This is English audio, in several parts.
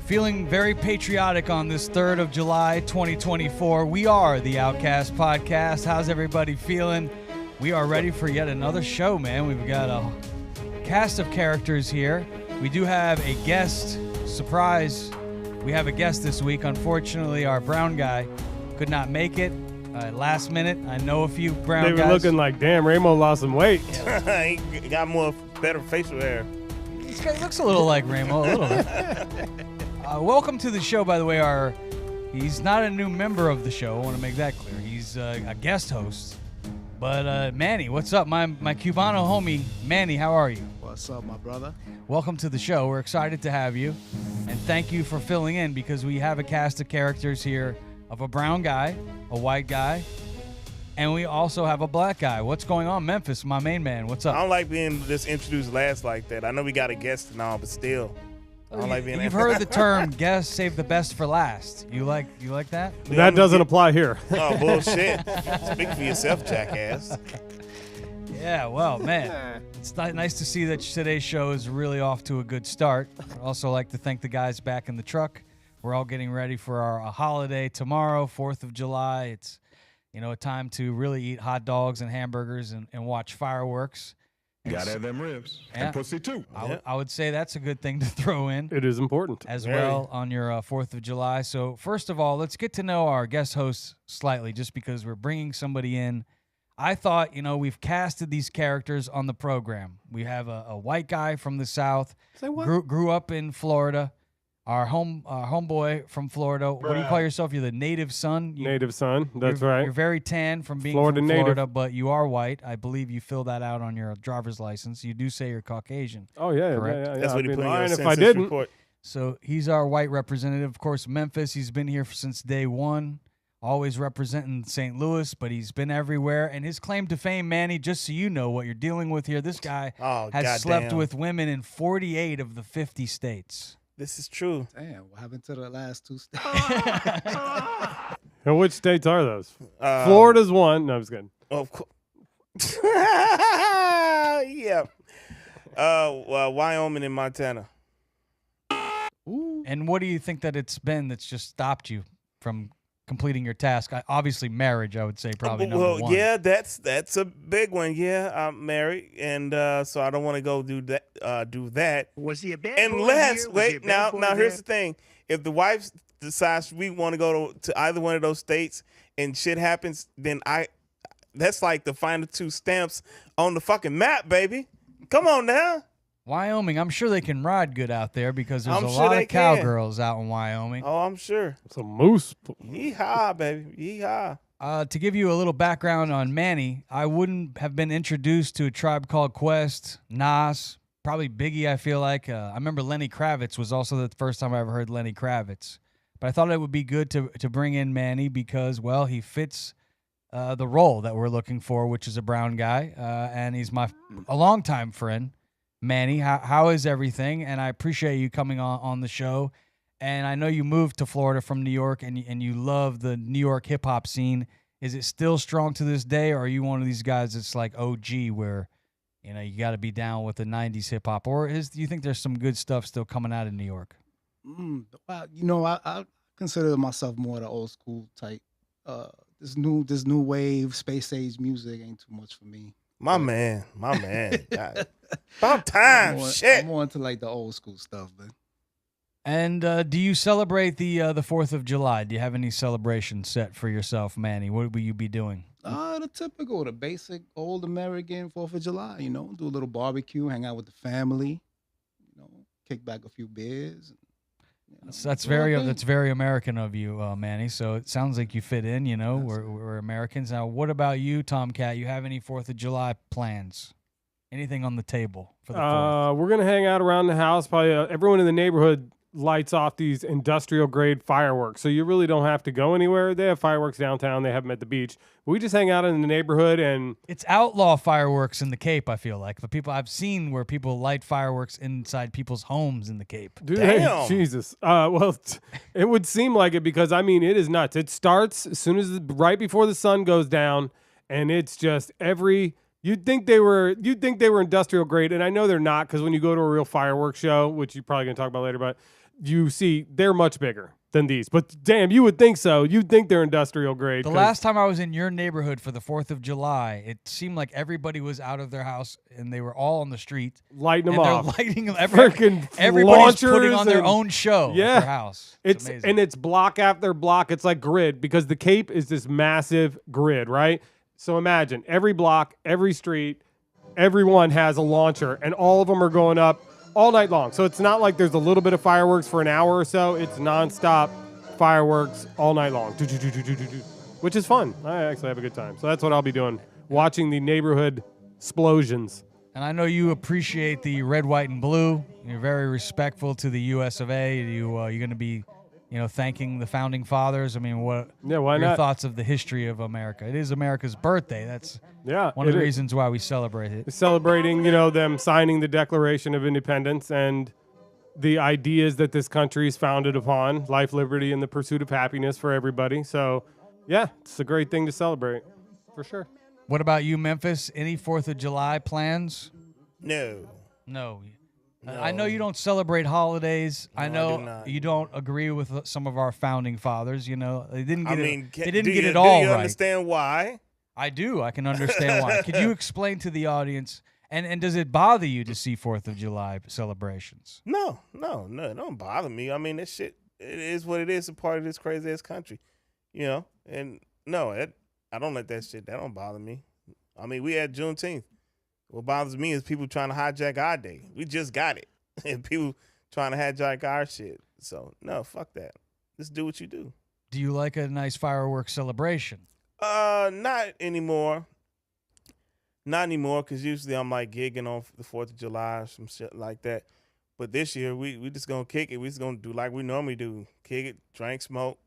Feeling very patriotic on this 3rd of July, 2024. We are the Outcast Podcast. How's everybody feeling? We are ready for yet another show, man. We've got a cast of characters here. We do have a guest. Surprise. We have a guest this week. Unfortunately, our brown guy could not make it. Last minute. I know a few brown guys. They were looking like, damn, Ramo lost some weight. He got better facial hair. This guy looks a little like Ramo, a little bit. Welcome to the show, by the way. He's not a new member of the show. I want to make that clear. He's a guest host. But Manny, what's up? My Cubano homie, Manny, how are you? What's up, my brother? Welcome to the show. We're excited to have you. And thank you for filling in because we have a cast of characters here of a brown guy, a white guy, and we also have a black guy. What's going on, Memphis, my main man? What's up? I don't like being just introduced last like that. I know we got a guest and all, but still. I don't like being You've heard the term guest save the best for last. You like that? That doesn't apply here. Oh, bullshit. Speak for yourself, jackass. Yeah, well, man, it's nice to see that today's show is really off to a good start. I'd also like to thank the guys back in the truck. We're all getting ready for our holiday tomorrow, 4th of July. It's, a time to really eat hot dogs and hamburgers and watch fireworks. Gotta have them ribs. Yeah. And pussy, too. I would say that's a good thing to throw in. It is important. As well on your 4th of July. So first of all, let's get to know our guest hosts slightly just because we're bringing somebody in. I thought, we've casted these characters on the program. We have a white guy from the South, Say what? grew up in Florida. Our homeboy from Florida. What do you call yourself? You're the native son? Native son. That's You're right. very tan from being Florida from native. Florida, but you are white. I believe you fill that out on your driver's license. You do say you're Caucasian. Oh, yeah. Correct. Yeah. That's what he put in your if census I didn't. report. So he's our white representative. Of course, Memphis, he's been here since day one, always representing St. Louis, but he's been everywhere. And his claim to fame, Manny, just so you know what you're dealing with here, this guy has slept with women in 48 of the 50 states. This is true. Damn, what happened to the last two states? And which states are those? Florida's one. No, I'm just kidding. Of course. Yeah. Wyoming and Montana. Ooh. And what do you think that it's been that's just stopped you from completing your task? Obviously, marriage, I would say, probably number one. Yeah, that's a big one. Yeah, I'm married, and so I don't want to go do that. Was he a bad boy Unless, here? Was he a wait, bad now boy here's there? the thing. If the wife decides we want to go to either one of those states and shit happens, then that's like the final two stamps on the fucking map, baby. Come on now. Wyoming, I'm sure they can ride good out there because there's I'm a sure lot they of can. cowgirls out in Wyoming. Oh, I'm sure. Some moose. Yeehaw, baby. Yeehaw. To give you a little background on Manny, I wouldn't have been introduced to A Tribe Called Quest, Nas, probably Biggie, I feel like. I remember Lenny Kravitz was also the first time I ever heard Lenny Kravitz. But I thought it would be good to bring in Manny because, well, he fits the role that we're looking for, which is a brown guy. And he's a longtime friend. Manny, how is everything? And I appreciate you coming on the show. And I know you moved to Florida from New York, and you love the New York hip-hop scene. Is it still strong to this day, or are you one of these guys that's like OG where, you got to be down with the 90s hip-hop? Or do you think there's some good stuff still coming out of New York? Well, I consider myself more the old school type. This new wave, space age music ain't too much for me. My man. God. About time. Shit. I'm more into like the old school stuff, man. And do you celebrate the 4th of July? Do you have any celebrations set for yourself, Manny? What will you be doing? The typical, the basic old American 4th of July, do a little barbecue, hang out with the family, kick back a few beers. That's very American of you, Manny. So it sounds like you fit in, we're Americans. Now, what about you, Tomcat? You have any 4th of July plans? Anything on the table for the 4th? We're going to hang out around the house. Probably everyone in the neighborhood lights off these industrial grade fireworks. So you really don't have to go anywhere. They have fireworks downtown. They have them at the beach. We just hang out in the neighborhood and it's outlaw fireworks in the Cape, I feel like. But I've seen where people light fireworks inside people's homes in the Cape. Dude, Damn. Jesus. It would seem like it because it is nuts. It starts as soon as right before the sun goes down, and it's just you'd think they were industrial grade, and I know they're not because when you go to a real fireworks show, which you're probably going to talk about later, but you see they're much bigger than these. But damn, you would think so. You'd think they're industrial grade. The last time I was in your neighborhood for the 4th of July, it seemed like everybody was out of their house and they were all on the street. Lighting them and off. They're lighting them. Freaking Everybody's putting launchers on their and- own show Yeah. at their house. It's amazing. And it's block after block. It's like grid because the Cape is this massive grid, right? So imagine every block, every street, everyone has a launcher, and all of them are going up all night long. So it's not like there's a little bit of fireworks for an hour or so. It's nonstop fireworks all night long, which is fun. I actually have a good time. So that's what I'll be doing, watching the neighborhood explosions. And I know you appreciate the red, white, and blue. You're very respectful to the U.S. of A. You're going to be, thanking the founding fathers. I mean, what? Yeah, why are your not? thoughts of the history of America? It is America's birthday. That's one of it the is. reasons why we celebrate it. Celebrating, them signing the Declaration of Independence and the ideas that this country is founded upon: life, liberty, and the pursuit of happiness for everybody. So, yeah, it's a great thing to celebrate, for sure. What about you, Memphis? Any 4th of July plans? No. No. I know you don't celebrate holidays. No, I know I do not. you don't agree with some of our founding fathers. They didn't get they didn't do get you- it all Do you right. understand why? I do. I can understand why. Could you explain to the audience? And does it bother you to see 4th of July celebrations? No, it don't bother me. I mean, this shit, it is what it is, a part of this crazy ass country, And no, I don't let that shit. That don't bother me. I mean, we had Juneteenth. What bothers me is people trying to hijack our day. We just got it, and people trying to hijack our shit. So no, fuck that. Just do what you do. Do you like a nice fireworks celebration? Not anymore. Not anymore, because usually I'm like gigging on the 4th of July or some shit like that. But this year, we just going to kick it. We just going to do like we normally do. Kick it, drink, smoke.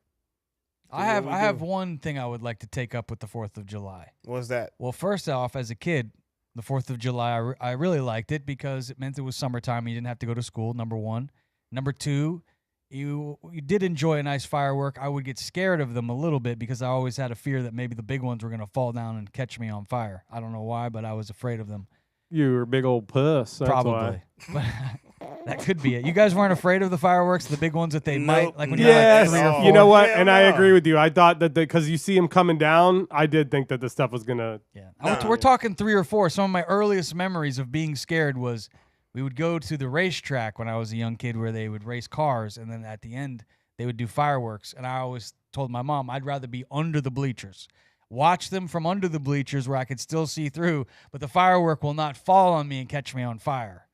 I have one thing I would like to take up with the 4th of July. What's that? Well, first off, as a kid, the 4th of July, I really liked it because it meant it was summertime. You didn't have to go to school, number one. Number two, you did enjoy a nice firework. I would get scared of them a little bit because I always had a fear that maybe the big ones were going to fall down and catch me on fire. I don't know why, but I was afraid of them. You were a big old puss. That's Probably. why. But that could be it. You guys weren't afraid of the fireworks, the big ones that they might, like when Yes, you're like 3 or 4? you know what? Hell And I no. agree with you. I thought that because you see them coming down, I did think that the stuff was gonna. Yeah. We're talking 3 or 4. Some of my earliest memories of being scared was we would go to the racetrack when I was a young kid where they would race cars, and then at the end they would do fireworks. And I always told my mom I'd rather be under the bleachers. Watch them from under the bleachers where I could still see through, but the firework will not fall on me and catch me on fire.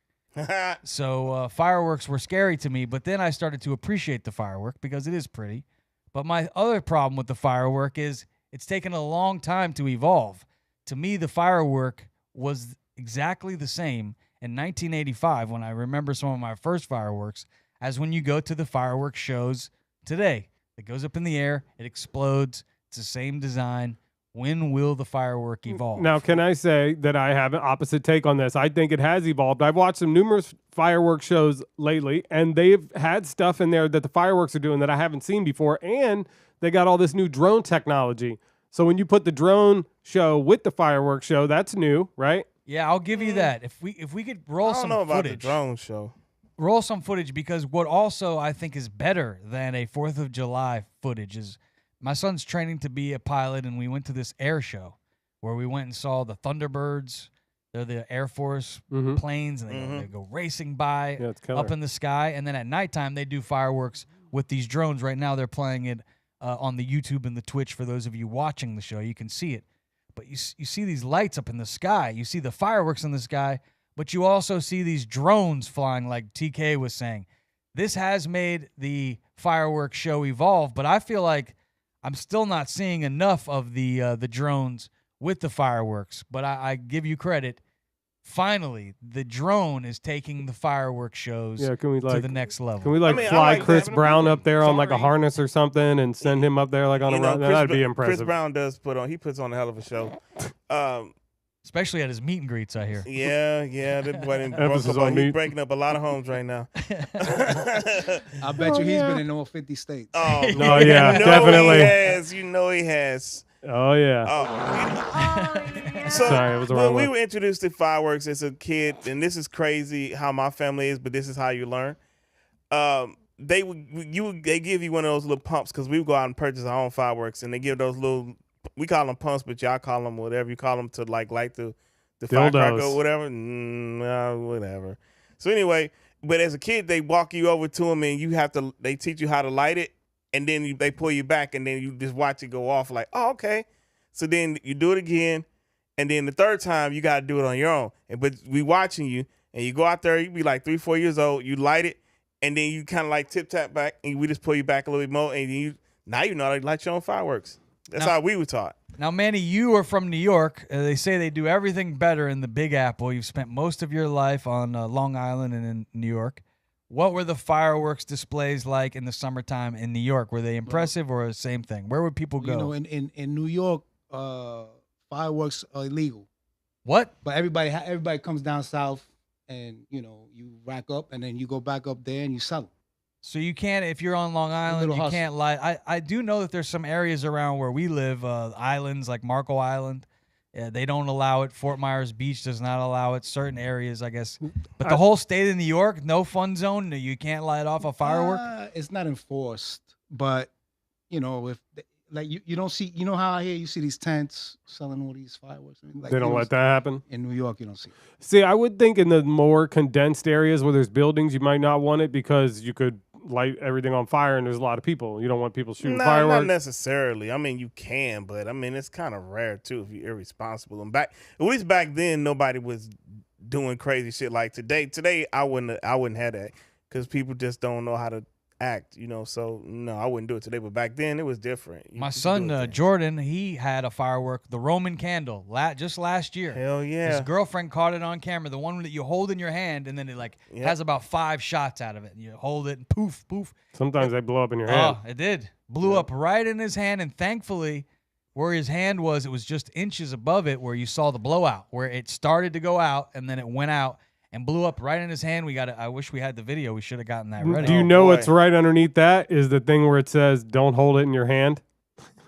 So fireworks were scary to me, but then I started to appreciate the firework because it is pretty. But my other problem with the firework is it's taken a long time to evolve. To me, the firework was exactly the same in 1985 when I remember some of my first fireworks as when you go to the fireworks shows today. It goes up in the air, it explodes, it's the same design. When will the firework evolve? Now, can I say that I have an opposite take on this? I think it has evolved. I've watched some numerous fireworks shows lately, and they've had stuff in there that the fireworks are doing that I haven't seen before, and they got all this new drone technology. So when you put the drone show with the fireworks show, that's new, right? Yeah, I'll give you that. If we could roll I don't some know about the footage. drone show. Roll some footage, because what also I think is better than a 4th of July footage is my son's training to be a pilot, and we went to this air show where we went and saw the Thunderbirds. They're the Air Force planes, and they go racing by Yeah, it's killer. up in the sky. And then at nighttime, they do fireworks with these drones. Right now, they're playing it on the YouTube and the Twitch for those of you watching the show. You can see it. But you see these lights up in the sky. You see the fireworks in the sky, but you also see these drones flying, like TK was saying. This has made the fireworks show evolve, but I feel like I'm still not seeing enough of the drones with the fireworks. But I give you credit. Finally, the drone is taking the fireworks shows Yeah, can we to the next level. Can we I mean, I fly like Chris having Brown them. up there on like a Sorry. harness or something and send him up there like on a run? That'd be Chris impressive. Brown does puts on a hell of a show. Especially at his meet and greets, I hear. Yeah, that boy done broke Emphasis up, on he's meat. breaking up a lot of homes right now. I bet you he's been in all 50 states. Oh, No, yeah, you know definitely. He has. You know he has. Oh yeah. So Sorry, it was the when wrong we one. were introduced to fireworks as a kid, and this is crazy how my family is, but this is how you learn. they give you one of those little pumps because we would go out and purchase our own fireworks, and they give those little, we call them pumps, but y'all call them whatever you call them to like light the firecracker or whatever. Whatever. So anyway, but as a kid, they walk you over to them and they teach you how to light it, and then they pull you back, and then you just watch it go off like, oh, okay. So then you do it again, and then the third time you got to do it on your own. But we watching you, and you go out there, you be like 3-4 years old, you light it, and then you kind of like tip-tap back, and we just pull you back a little bit more, and now you know how to light your own fireworks. That's how we were taught. Now, Manny, you are from New York. They say they do everything better in the Big Apple. You've spent most of your life on Long Island and in New York. What were the fireworks displays like in the summertime in New York? Were they impressive or the same thing? Where would people go? You know, in New York, fireworks are illegal. What? But everybody comes down south, and you rack up, and then you go back up there and you sell them. So you can't, if you're on Long Island, you can't light. I do know that there's some areas around where we live, islands like Marco Island. They don't allow it. Fort Myers Beach does not allow it. Certain areas, I guess. But the whole state of New York, no fun zone. You can't light off a firework. It's not enforced, but if you don't see, how out here you see these tents selling all these fireworks. Like, they don't let that happen. In New York, you don't see. See, I would think in the more condensed areas where there's buildings, you might not want it because you could light everything on fire and there's a lot of people. You don't want people shooting fireworks. Not necessarily. I mean, you can, but I mean, it's kind of rare too if you're irresponsible. And at least back then, nobody was doing crazy shit like today. Today, I wouldn't have that because people just don't know how to act, so no, I wouldn't do it today. But back then, it was different. My son, Jordan, he had a firework, the Roman candle, just last year. Hell yeah. His girlfriend caught it on camera, the one that you hold in your hand, and then it has about 5 shots out of it. And you hold it, and poof, poof. Sometimes they blow up in your hand. Oh, it did. Blew up right in his hand, and thankfully, where his hand was, it was just inches above it where you saw the blowout, where it started to go out, and then it went out. And blew up right in his hand. I wish we had the video. We should have gotten that ready. Do you know what's right underneath that is the thing where it says, don't hold it in your hand?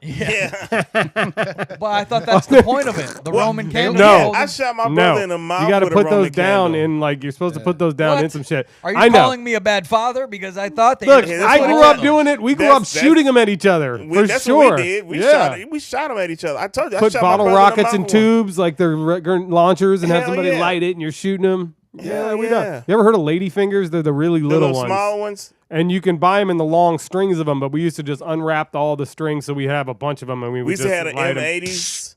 Yeah. But I thought that's the point of it. The Roman candle. No. I shot my brother in the mouth. You got to with put a Roman those down candle. you're supposed to put those down in some shit. Are you calling me a bad father? Because I thought that. Look, I grew up doing it. We grew up shooting them at each other. That's sure. What we did. We shot them at each other. I told you. Put bottle rockets in tubes like they're launchers and have somebody light it and you're shooting them. Yeah, we done. You ever heard of lady fingers? They're the really little ones. Small ones. And you can buy them in the long strings of them, but we used to just unwrap all the strings so we have a bunch of them, and we would just had an light M80s.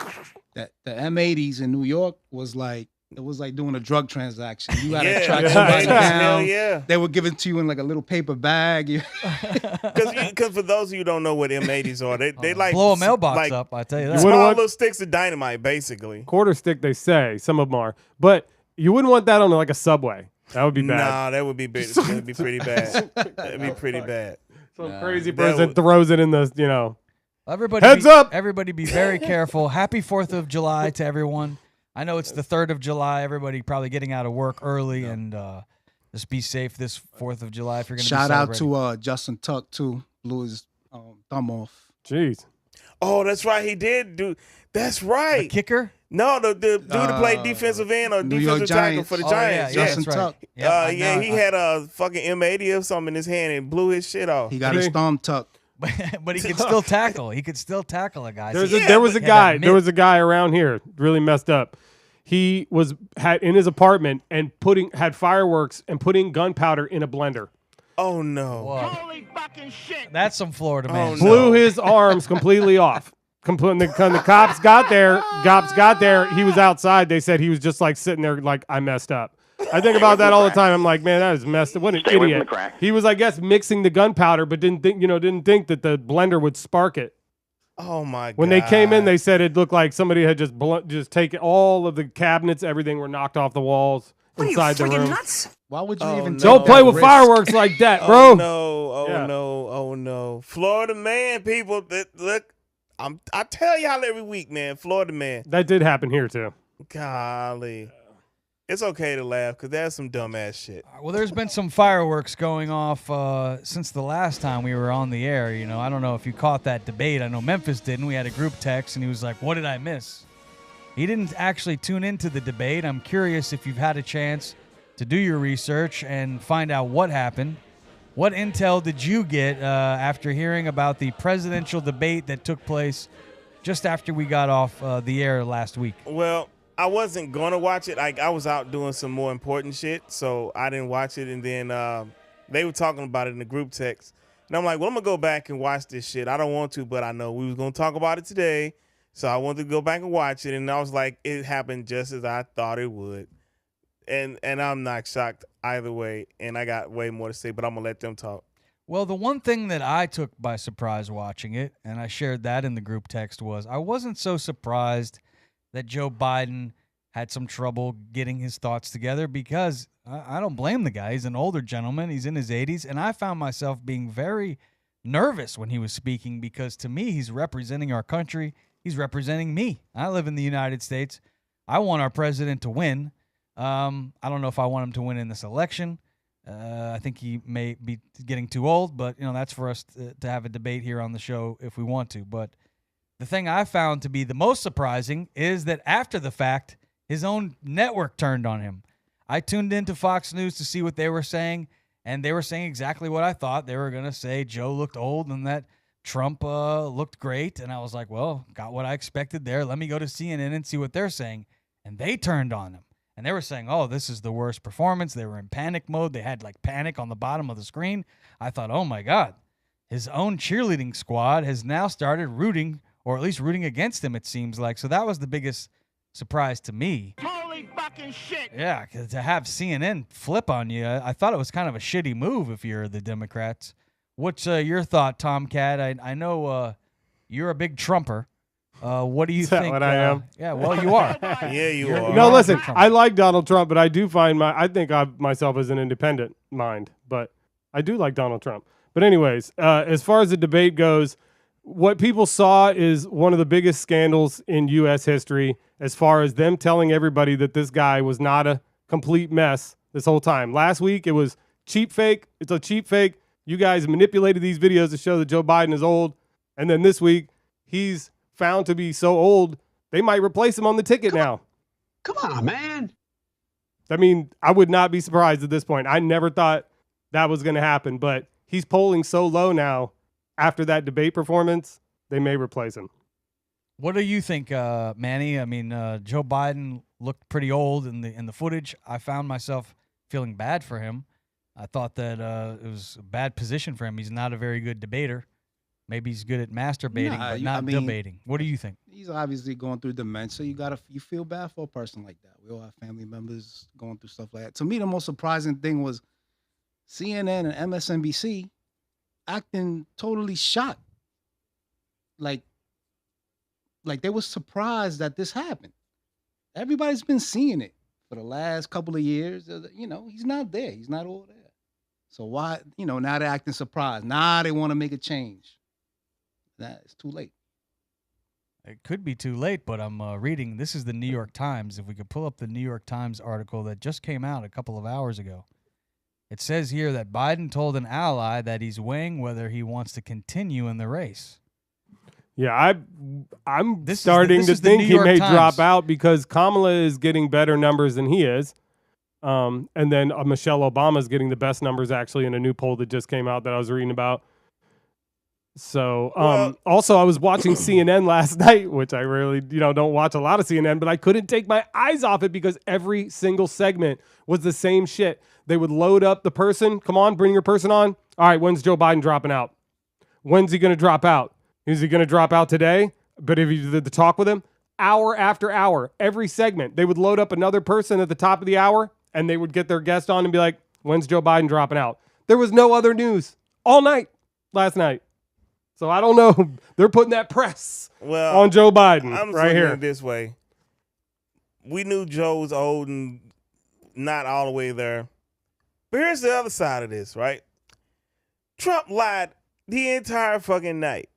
The M80s in New York was like doing a drug transaction. You had to track somebody down. Yeah. They would give it to you in like a little paper bag. Because for those of you who don't know what M80s are, they like blow a mailbox up. I tell you that. Small little sticks of dynamite, basically. Quarter stick, they say. Some of them are, but you wouldn't want that on like a Subway. That would be bad. Nah, that would be big. That'd be pretty bad. That'd be pretty bad. Some crazy person throws it in the, Everybody heads up. Everybody be very careful. Happy 4th of July to everyone. I know it's the 3rd of July. Everybody probably getting out of work early and just be safe this 4th of July if you're going to be celebrating. Shout out to Justin Tuck, too. Blew his thumb off. Jeez. Oh, that's right. He did do. That's right. The kicker? No, the dude that played defensive end or defensive tackle for the Giants. Yeah, Justin Tuck. He had a fucking M80 or something in his hand and blew his shit off. He got his thumb tucked. But he could still tackle. He could still tackle a guy. There was a guy around here, really messed up. He had in his apartment and had fireworks and putting gunpowder in a blender. Oh no! Whoa. Holy fucking shit! That's some Florida man. Blew his arms completely off. When the cops got there, he was outside. They said he was just like sitting there like, I messed up. I think about that all the time. I'm like, man, that is messed up. What an idiot. He was, I guess, mixing the gunpowder, but didn't think that the blender would spark it. Oh my god! When they came in, they said it looked like somebody had just taken all of the cabinets, everything were knocked off the walls inside the room. Nuts? Why would you even don't play with fireworks like that, bro? Oh no! Florida man, people, look. I tell y'all every week, man, Florida man. That did happen here too. Golly. It's okay to laugh because that's some dumbass shit. Well, there's been some fireworks going off since the last time we were on the air. I don't know if you caught that debate. I know Memphis didn't. We had a group text, and he was like, what did I miss? He didn't actually tune into the debate. I'm curious if you've had a chance to do your research and find out what happened. What intel did you get after hearing about the presidential debate that took place just after we got off the air last week? Well, I wasn't going to watch it. I was out doing some more important shit, so I didn't watch it. And then they were talking about it in the group text. And I'm like, well, I'm going to go back and watch this shit. I don't want to, but I know we was going to talk about it today. So I wanted to go back and watch it. And I was like, it happened just as I thought it would. And I'm not shocked either way. And I got way more to say, but I'm going to let them talk. Well, the one thing that I took by surprise watching it, and I shared that in the group text, was I wasn't so surprised that Joe Biden had some trouble getting his thoughts together, because I don't blame the guy. He's an older gentleman. He's in his 80s. And I found myself being very nervous when he was speaking, because to me, he's representing our country. He's representing me. I live in the United States. I want our president to win. I don't know if I want him to win in this election. I think he may be getting too old, but that's for us to have a debate here on the show if we want to. But the thing I found to be the most surprising is that after the fact, his own network turned on him. I tuned into Fox News to see what they were saying, and they were saying exactly what I thought. They were going to say Joe looked old and that Trump looked great. And I was like, well, got what I expected there. Let me go to CNN and see what they're saying. And they turned on him. And they were saying, oh, this is the worst performance. They were in panic mode. They had like panic on the bottom of the screen. I thought, oh, my God, his own cheerleading squad has now started rooting, or at least rooting against him, it seems like. So that was the biggest surprise to me. Holy fucking shit. Yeah, 'cause to have CNN flip on you, I thought it was kind of a shitty move if you're the Democrats. What's your thought, Tomcat? I know you're a big Trumper. What do you Is that think? what I am? Yeah, well, you are. Yeah, you are. No, are listen, Trump. I like Donald Trump, but I do find I think of myself as an independent mind, but I do like Donald Trump. But anyways, as far as the debate goes, what people saw is one of the biggest scandals in U.S. history, as far as them telling everybody that this guy was not a complete mess this whole time. Last week, it was cheap fake. It's a cheap fake. You guys manipulated these videos to show that Joe Biden is old. And then this week, he's found to be so old, they might replace him on the ticket now. Come on, man. I mean, I would not be surprised at this point. I never thought that was going to happen, but he's polling so low now after that debate performance, they may replace him. What do you think, Manny? I mean, Joe Biden looked pretty old in the footage. I found myself feeling bad for him. I thought that it was a bad position for him. He's not a very good debater. Maybe he's good at masturbating, but not debating. What do you think? He's obviously going through dementia. You feel bad for a person like that. We all have family members going through stuff like that. To me, the most surprising thing was CNN and MSNBC acting totally shocked. Like they were surprised that this happened. Everybody's been seeing it for the last couple of years. He's not there. He's not all there. So why, now they're acting surprised. Now they want to make a change. It's too late. It could be too late, but I'm reading. This is the New York Times. If we could pull up the New York Times article that just came out a couple of hours ago. It says here that Biden told an ally that he's weighing whether he wants to continue in the race. Yeah, I'm starting to think he may drop out because Kamala is getting better numbers than he is. And then Michelle Obama is getting the best numbers actually in a new poll that just came out that I was reading about. So also I was watching CNN last night, which I really don't watch a lot of CNN, but I couldn't take my eyes off it because every single segment was the same shit. They would load up the person. Come on, bring your person on. All right, when's Joe Biden dropping out? When's he going to drop out? Is he going to drop out today? But if you did the talk with him, hour after hour, every segment, they would load up another person at the top of the hour and they would get their guest on and be like, when's Joe Biden dropping out? There was no other news all night last night. So I don't know. They're putting that press on Joe Biden I'm right here. It this way. We knew Joe was old and not all the way there. But here's the other side of this, right? Trump lied the entire fucking night.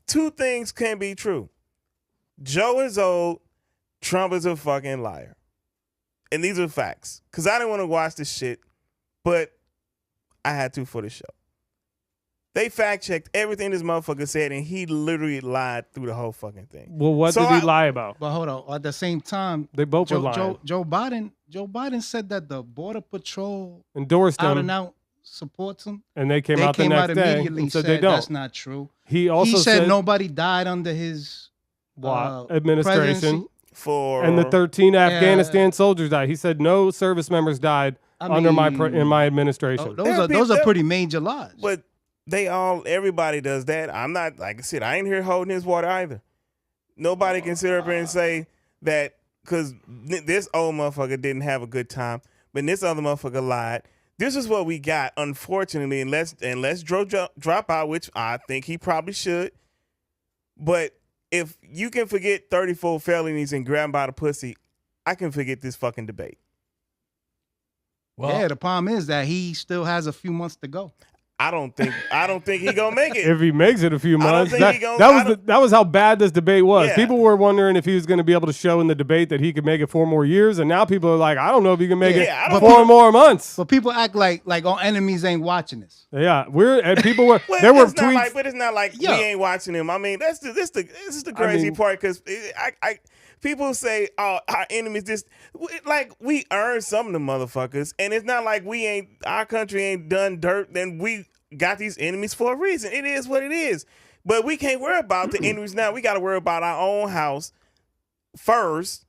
Two things can be true. Joe is old. Trump is a fucking liar. And these are facts. Because I didn't want to watch this shit, but I had to for the show. They fact-checked everything this motherfucker said, and he literally lied through the whole fucking thing. Well, what did he lie about? But hold on. At the same time, They both were lying. Joe Biden said that the Border Patrol Endorsed out him. and out supports him. And they came They out the came next out day immediately and said said they don't. that's not true. He also He said nobody died under his administration. presidency. For And the 13 Afghanistan soldiers died. He said no service members died in my administration. Those are pretty major lies. But everybody does that. I'm not, like I said, I ain't here holding his water either. Nobody can sit up here and say that because this old motherfucker didn't have a good time, but this other motherfucker lied. This is what we got, unfortunately, unless Dro drop out, which I think he probably should. But if you can forget 34 felonies and grab by the pussy, I can forget this fucking debate. Well, yeah, the problem is that he still has a few months to go. I don't think he gonna make it. If he makes it a few months, that was how bad this debate was. Yeah. People were wondering if he was going to be able to show in the debate that he could make it 4 more years, and now people are like, I don't know if he can make it 4 more months. But people act like our enemies ain't watching this. Yeah, people were. Well, there were tweets, but it's not like we ain't watching him. I mean, this is the crazy part because people say, "Oh, our enemies." We earned some of the motherfuckers, and it's not like our country ain't done dirt. Then we got these enemies for a reason. It is what it is. But we can't worry about the enemies now. We got to worry about our own house first.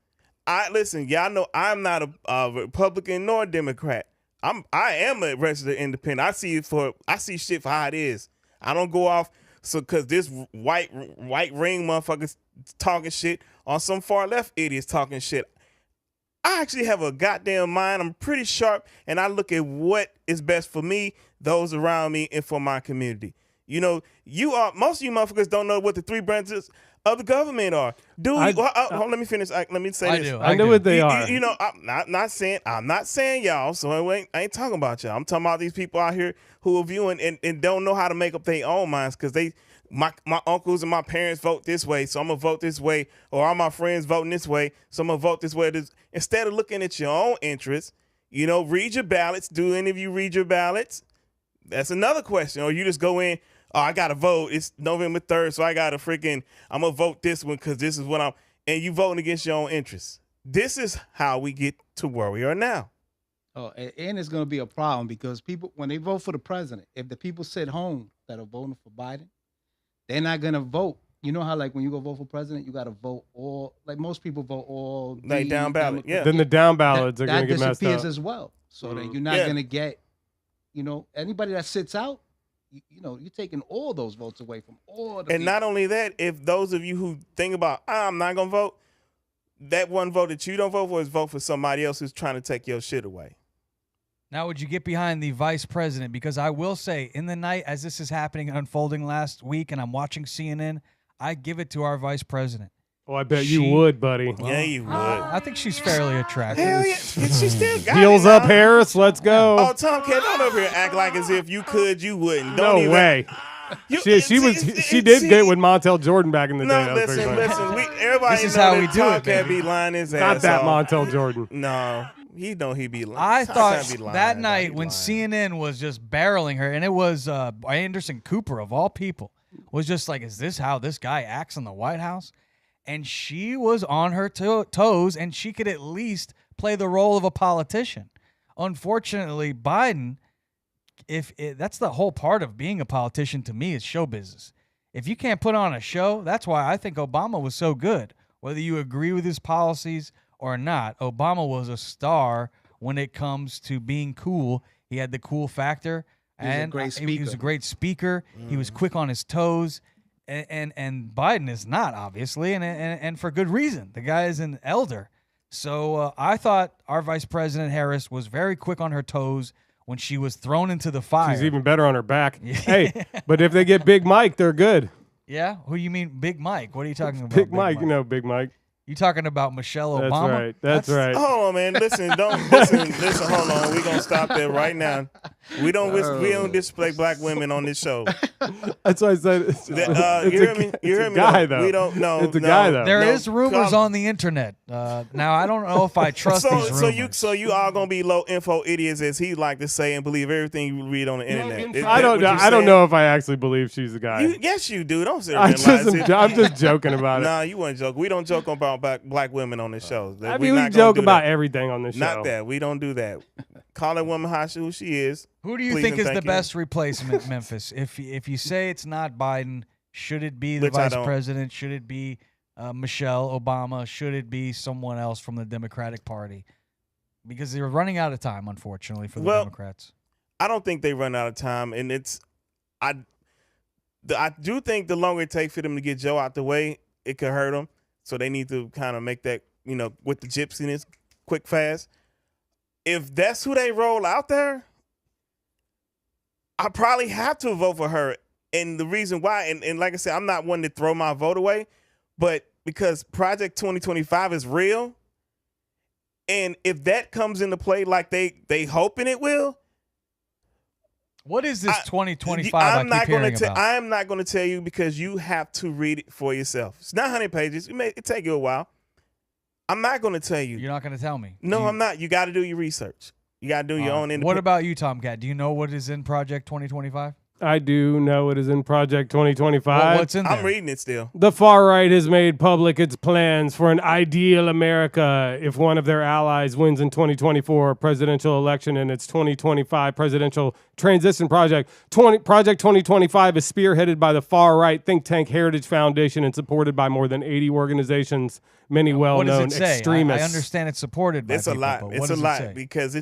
Listen, y'all know I'm not a Republican nor a Democrat. I am a registered independent. I see shit for how it is. I don't go off because this white ring motherfuckers talking shit on some far left idiots talking shit. I actually have a goddamn mind. I'm pretty sharp, and I look at what is best for me, those around me, and for my community. You know, most of you motherfuckers don't know what the 3 branches of the government are. Let me finish. Let me say this. I know what they are. You know, I'm not saying y'all. So I ain't talking about y'all. I'm talking about these people out here who are viewing and don't know how to make up their own minds because my uncles and my parents vote this way, so I'm gonna vote this way, or all my friends voting this way, so I'm gonna vote this way. Instead of looking at your own interests, you know, read your ballots. Do any of you read your ballots? That's another question. Or you just go in, oh, I gotta vote. It's November 3rd, so I'm gonna vote this one because this is what and you voting against your own interests. This is how we get to where we are now. Oh, and it's gonna be a problem because people, when they vote for the president, if the people sit home that are voting for Biden, they're not gonna vote. You know how like when you go vote for president, you gotta vote all. Like most people vote all. Like down ballot, yeah. Then the down ballots are gonna get messed up. That disappears as well. So that you're not gonna get, you know, anybody that sits out. You know, you're taking all those votes away from all the. And people. Not only that, if those of you who think about I'm not gonna vote, that one vote that you don't vote for is vote for somebody else who's trying to take your shit away. Now, would you get behind the vice president? Because I will say, in the night as this is happening and unfolding last week, and I'm watching CNN, I give it to our vice president. Oh, I bet you would, buddy. Well, yeah, you would. I think she's fairly attractive. Hell yeah, she still got Heels up, Harris. Let's go. Oh, Tomcat, don't over here act like as if you could, you wouldn't. Don't no way. She did get with Montel Jordan back in the day. No, listen. Everybody this is know how that we do Tomcat it, be lying his ass Not that off. Montel Jordan. No, he be lying. I thought be lying, that night when CNN was just barreling her, and it was Anderson Cooper of all people, was just like, is this how this guy acts in the White House? And she was on her toes, and she could at least play the role of a politician. Unfortunately, Biden, that's the whole part of being a politician to me is show business. If you can't put on a show, that's why I think Obama was so good. Whether you agree with his policies or not, Obama was a star when it comes to being cool. He had the cool factor. He was a great speaker. He was quick on his toes. And Biden is not, obviously, and for good reason. The guy is an elder. So I thought our Vice President Harris was very quick on her toes when she was thrown into the fire. She's even better on her back. Hey, but if they get Big Mike, they're good. Yeah? Who you mean Big Mike? What are you talking about? Big Mike, you know Big Mike. You talking about Michelle Obama? That's right. Hold on, man. Listen. Hold on. We're gonna stop there right now. We don't display black women on this show. That's why I said. You hear me? You hear me? Guy though. We don't know. It's a guy though. There is rumors on the internet. Now I don't know if I trust these rumors. So you all gonna be low info idiots, as he like to say, and believe everything you read on the internet. I don't know if I actually believe she's the guy. Yes, you do. Don't say I'm just joking about it. Nah, you wouldn't joke. We don't joke about black women on this show. We joke about everything on this show. Not that. We don't do that. Call that woman who she is. Who do you Please think and is the thank you. best replacement, Memphis? If you say it's not Biden, should it be the Which I vice don't. president? Should it be Michelle Obama? Should it be someone else from the Democratic Party? Because they're running out of time, unfortunately, for the Well, Democrats. I don't think they run out of time, and I do think the longer it takes for them to get Joe out the way, it could hurt them. So they need to kind of make that, with the gypsiness, quick, fast. If that's who they roll out there, I probably have to vote for her. And the reason why, and like I said, I'm not one to throw my vote away, but because Project 2025 is real, and if that comes into play like they hoping it will, What is this 2025 I'm I not keep hearing going to. about? I am not going to tell you because you have to read it for yourself. It's not 100 pages. It take you a while. I'm not going to tell you. You're not going to tell me. No, I'm not. You got to do your research. You got to do your own. What about you, Tomcat? Do you know what is in Project 2025? I do know it is in Project 2025. What's in there? I'm reading it still. The far right has made public its plans for an ideal America if one of their allies wins in 2024 presidential election and its 2025 presidential transition project. Project 2025 is spearheaded by the far right think tank Heritage Foundation and supported by more than 80 organizations, many What does well-known it say? extremists. I understand it's supported by It's a people, lot. but what It's a does it lot say? because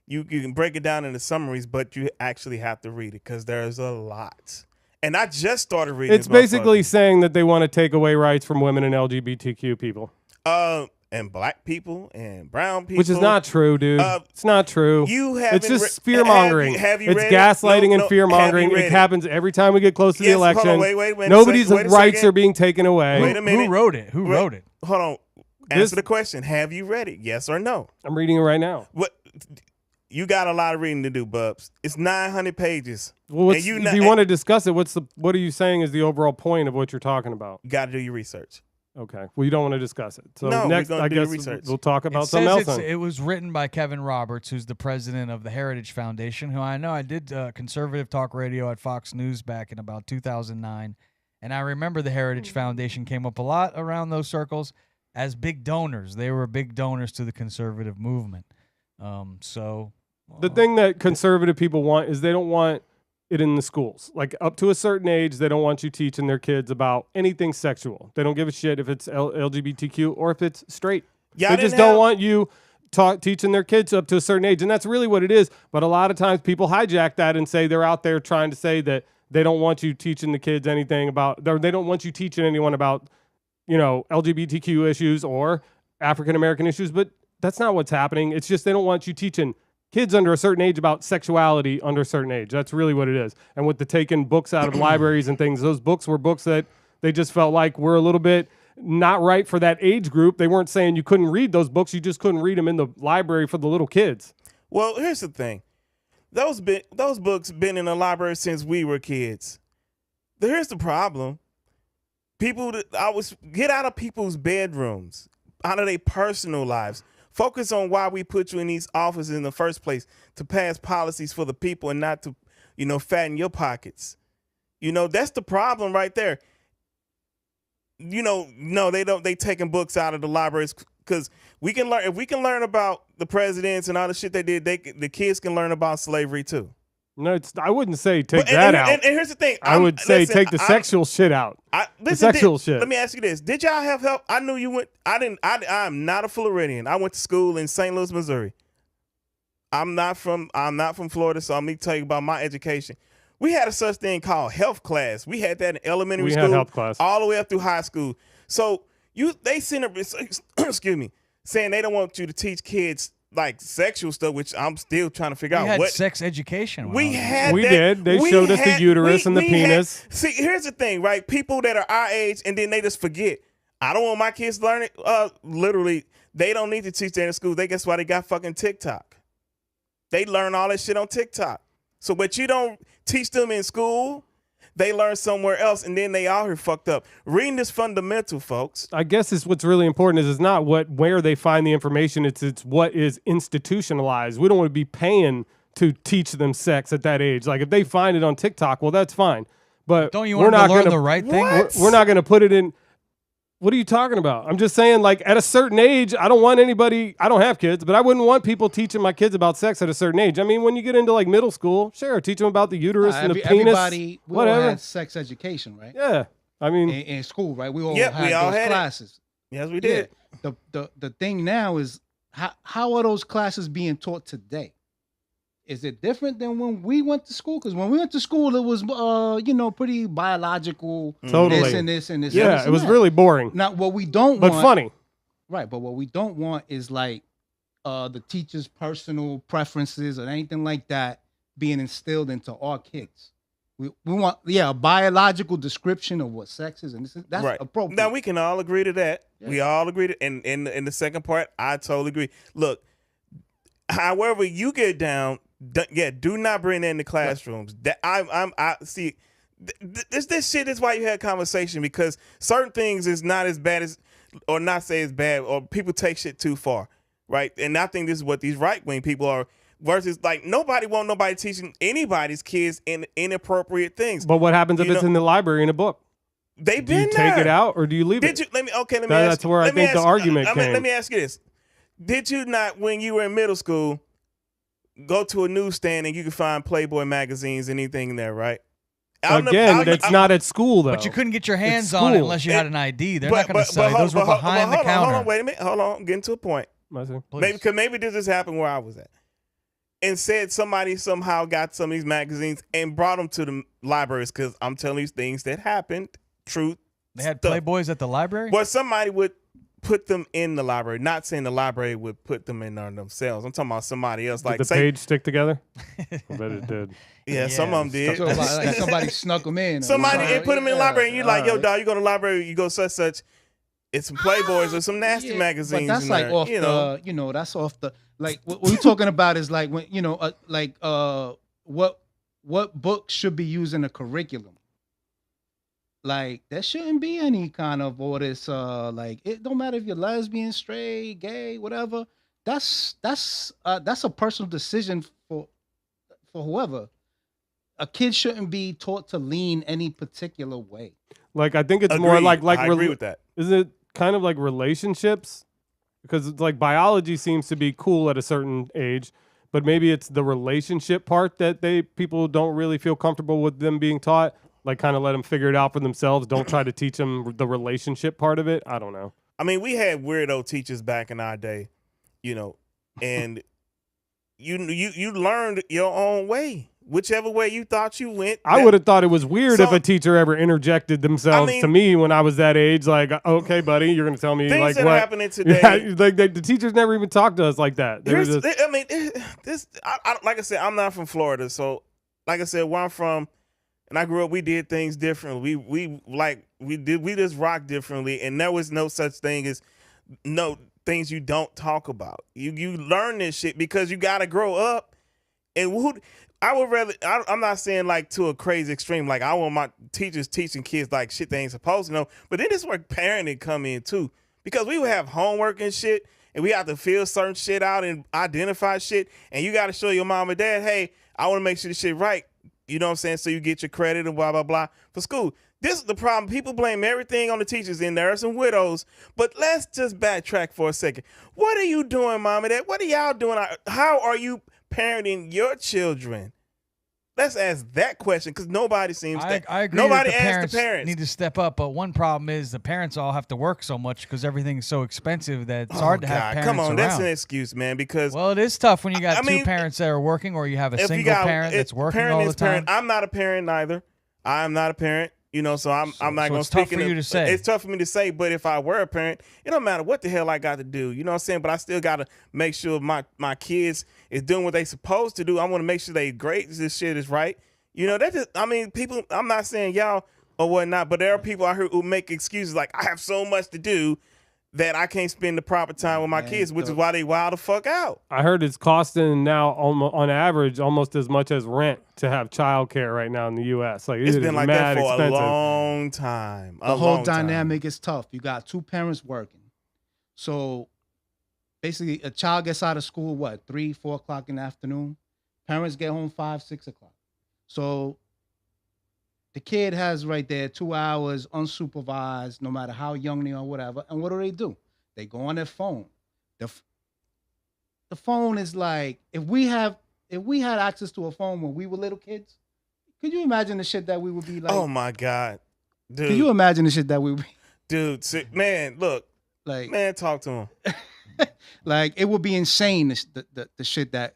you can break it down into summaries, but you actually have to read it because there's a lot. And I just started reading. It's basically saying that they want to take away rights from women and LGBTQ people. And black people and brown people, Which is not true, dude. It's not true. You haven't It's just re- fear mongering. have you It's read it? gaslighting No, and no, fear mongering. have you read It it? happens every time we get close to the Yes, hold on, election. wait a Nobody's second, wait a rights second. are being taken away. Wait a minute. Who wrote it? Who wrote it? Hold on. Answer the question. Have you read it? Yes or no? I'm reading it right now. What? You got a lot of reading to do, Bubs. It's 900 pages. Well, And if you not- want to discuss it, what are you saying is the overall point of what you're talking about? You got to do your research. Okay. Well, you don't want to discuss it. So No, we're next, gonna I do the guess research. we'll talk about It something says else. then. it was written by Kevin Roberts, who's the president of the Heritage Foundation, who I know I did conservative talk radio at Fox News back in about 2009. And I remember the Heritage Foundation came up a lot around those circles as big donors. They were big donors to the conservative movement. The thing that conservative people want is they don't want it in the schools. Like up to a certain age, they don't want you teaching their kids about anything sexual. They don't give a shit if it's LGBTQ or if it's straight. Y'all They didn't just don't have- want you teaching their kids up to a certain age. And that's really what it is. But a lot of times people hijack that and say they're out there trying to say that they don't want you teaching the kids anything about, or they don't want you teaching anyone about, LGBTQ issues or African American issues. But that's not what's happening. It's just they don't want you teaching kids under a certain age about sexuality under a certain age. That's really what it is. And with the taking books out of libraries and things, those books were books that they just felt like were a little bit not right for that age group. They weren't saying you couldn't read those books. You just couldn't read them in the library for the little kids. Well, here's the thing. Those books been in the library since we were kids. Here's the problem. Get out of people's bedrooms, out of their personal lives. Focus on why we put you in these offices in the first place, to pass policies for the people and not to, fatten your pockets. That's the problem right there. No, they don't. They taking books out of the libraries because we can learn. If we can learn about the presidents and all the shit they did, the kids can learn about slavery too. No, I wouldn't say take And that out. And here's the thing. I would say take the sexual shit out. Sexual shit. Let me ask you this: did y'all have help? I knew you went. I didn't. I'm not a Floridian. I went to school in St. Louis, Missouri. I'm not from Florida, so I'm going to tell you about my education. We had a such thing called health class. We had that in elementary school, had health class all the way up through high school. So they sent excuse me, saying they don't want you to teach kids like sexual stuff, which I'm still trying to figure We out had what sex education. when I we was had. We that. did. They showed us the uterus and the penis. See, here's the thing, right? People that are our age and then they just forget. I don't want my kids to learn it. Literally, they don't need to teach that in school. Guess why they got fucking TikTok. They learn all that shit on TikTok. So, but you don't teach them in school, they learn somewhere else, and then they out here fucked up. Reading is fundamental, folks. I guess is what's really important is not where they find the information. It's what is institutionalized. We don't want to be paying to teach them sex at that age. Like if they find it on TikTok, well, that's fine. But Don't you we're want not to learn gonna, the right thing? What? We're not going to put it in. What are you talking about? I'm just saying, like, at a certain age, I don't want anybody, I don't have kids, but I wouldn't want people teaching my kids about sex at a certain age. I mean, when you get into, like, middle school, sure, teach them about the uterus and the penis. Everybody, we all whatever. had sex education, right? Yeah. I mean, In school, right? We all Yep, had we all those had it. classes. Yes, we did. Yeah. The thing now is, how are those classes being taught today? Is it different than when we went to school? Because when we went to school, it was, pretty biological. Totally. This and this and this. yeah, and this it and was that. really boring, Now, what we don't but want, funny. right? But what we don't want is like the teacher's personal preferences or anything like that being instilled into our kids. We want, a biological description of what sex is, and that's Right. appropriate. Now we can all agree to that. Yeah. We all agree to, and in the second part, I totally agree. Look, however you get down, do not bring that in the classrooms. That I see. This shit is why you had conversation, because certain things is not as bad as, or not say as bad, or people take shit too far, right? And I think this is what these right wing people are. Versus, like, nobody teaching anybody's kids in inappropriate things. But what happens if it's in the library in a book? They've Do you been take there. it out or do you leave it? Let me ask That's you. where I let me think the ask- argument came. Let me ask you this: did you not, when you were in middle school, go to a newsstand and you could find Playboy magazines, anything in there, right? It's not at school, though. But you couldn't get your hands It's on it school. unless you had an ID. They're not going to say hold- those were but hold- behind but the counter. Hold on, wait a minute. Hold on, I'm getting to a point. Please. Maybe this just happened where I was at. And said somebody somehow got some of these magazines and brought them to the libraries, because I'm telling you things that happened. Truth. They had stuff. Playboys at the library? Well, somebody would put them in the library. Not saying the library would put them in there themselves. I'm talking about somebody else. Did the page stick together? I bet it did. Yeah, some of them did. So, like somebody snuck them in. Somebody and put them in the library, and you're like, yo, alright. dog, you go to the library, you go such. It's some Playboys or some nasty magazines. But that's in like there, off that's off the, like, what we're talking about is like, when, what books should be used in a curriculum. Like, there shouldn't be any kind of all this, like, it don't matter if you're lesbian, straight, gay, whatever. That's a personal decision for whoever. A kid shouldn't be taught to lean any particular way. Like, I think it's more Agreed. like I agree with that. Isn't it kind of like relationships? Because it's like biology seems to be cool at a certain age, but maybe it's the relationship part that people don't really feel comfortable with them being taught. Like, kind of let them figure it out for themselves. Don't try to teach them the relationship part of it. I don't know. I mean, we had weirdo teachers back in our day, and you learned your own way, whichever way you thought you went. I would have thought it was weird if a teacher ever interjected themselves I mean, to me when I was that age. Like, okay, buddy, you're going to tell me things like that what are happening today. Yeah, like the teachers never even talked to us like that. They were just, Like I said, I'm not from Florida, so like I said, where I'm from, and I grew up, we did things differently. We just rock differently, and there was no such thing as no things you don't talk about. You learn this shit because you got to grow up. And I would rather, I'm not saying like to a crazy extreme, like I want my teachers teaching kids like shit they ain't supposed to know, but then this is where parenting come in too, because we would have homework and shit, and we have to fill certain shit out and identify shit, and you got to show your mom and dad, hey, I want to make sure this shit right. You know what I'm saying? So you get your credit and blah, blah, blah for school. This is the problem. People blame everything on the teachers, and there are some widows. But let's just backtrack for a second. What are you doing, mom and dad? What are y'all doing? How are you parenting your children? Let's ask that question, because nobody seems to. I agree. Nobody that the asks the parents. need to step up, but one problem is the parents all have to work so much because everything's so expensive that it's hard to have parents come on, around. that's an excuse, man. Because Well, it is tough when you got I two mean, parents that are working, or you have a if single you got parent that's working parent all is the time. parent. I'm not a parent either. I'm not a parent. So I'm not so going to it's speak. tough for you to say. It's tough for me to say, but if I were a parent, it don't matter what the hell I got to do. You know what I'm saying? But I still got to make sure my kids is doing what they supposed to do. I want to make sure they grade this shit is right. People, I'm not saying y'all or whatnot, but there are people out here who make excuses like, I have so much to do that I can't spend the proper time with my kids, which is why they wild the fuck out. I heard it's costing now on average almost as much as rent to have childcare right now in the U.S. Like, It's it been is like that mad for expensive. a long time. The whole dynamic is tough. You got two parents working. So basically, a child gets out of school, 3, 4 o'clock in the afternoon? Parents get home 5, 6 o'clock. So The kid has right there 2 hours unsupervised, no matter how young they are, whatever. And what do? They go on their phone. The phone is like, if we had access to a phone when we were little kids, could you imagine the shit that we would be like? Oh my God, dude! Can you imagine the shit that we would be dude? Man, look, like? Man, talk to him. Like it would be insane. The shit that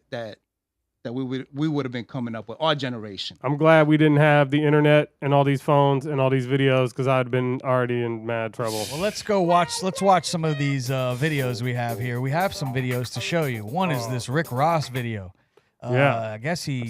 we would have been coming up with, our generation. I'm glad we didn't have the internet and all these phones and all these videos because I'd been already in mad trouble. Well, let's watch some of these videos we have here. We have some videos to show you. One is this Rick Ross video. Yeah, I guess he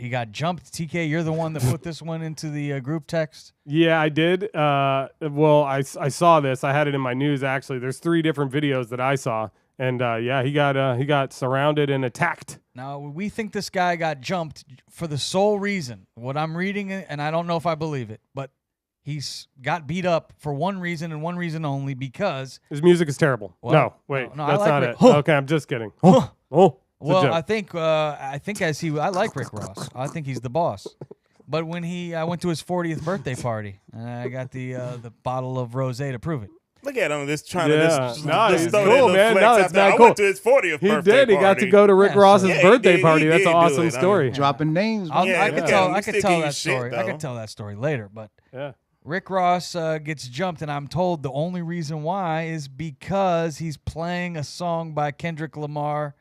got jumped. TK, you're the one that put this one into the group text. Yeah, I did. Well, I saw this. I had it in my news actually. There's 3 different videos that I saw, and yeah, he got surrounded and attacked. Now we think this guy got jumped for the sole reason. What I'm reading, and I don't know if I believe it, but he's got beat up for one reason and one reason only, because his music is terrible. Well, no, wait, no, that's like not Rick. it. Huh. Okay, I'm just kidding. Huh. Well, I think I like Rick Ross. I think he's the boss. But when I went to his 40th birthday party, and I got the bottle of rosé to prove it. Look at him, just trying Yeah. to No, just he's throw cool, that little man. flex No, out it's there. not I cool. went to his 40th he birthday did. He got party. to go to Rick Yeah, Ross's so- Yeah, birthday he party. did. That's He an did awesome do it. story. Dropping names. I Yeah, could look at tell him. I He's could still tell getting that shit, story. I though. could tell that story later, but Yeah. Rick Ross gets jumped, and I'm told the only reason why is because he's playing a song by Kendrick Lamar,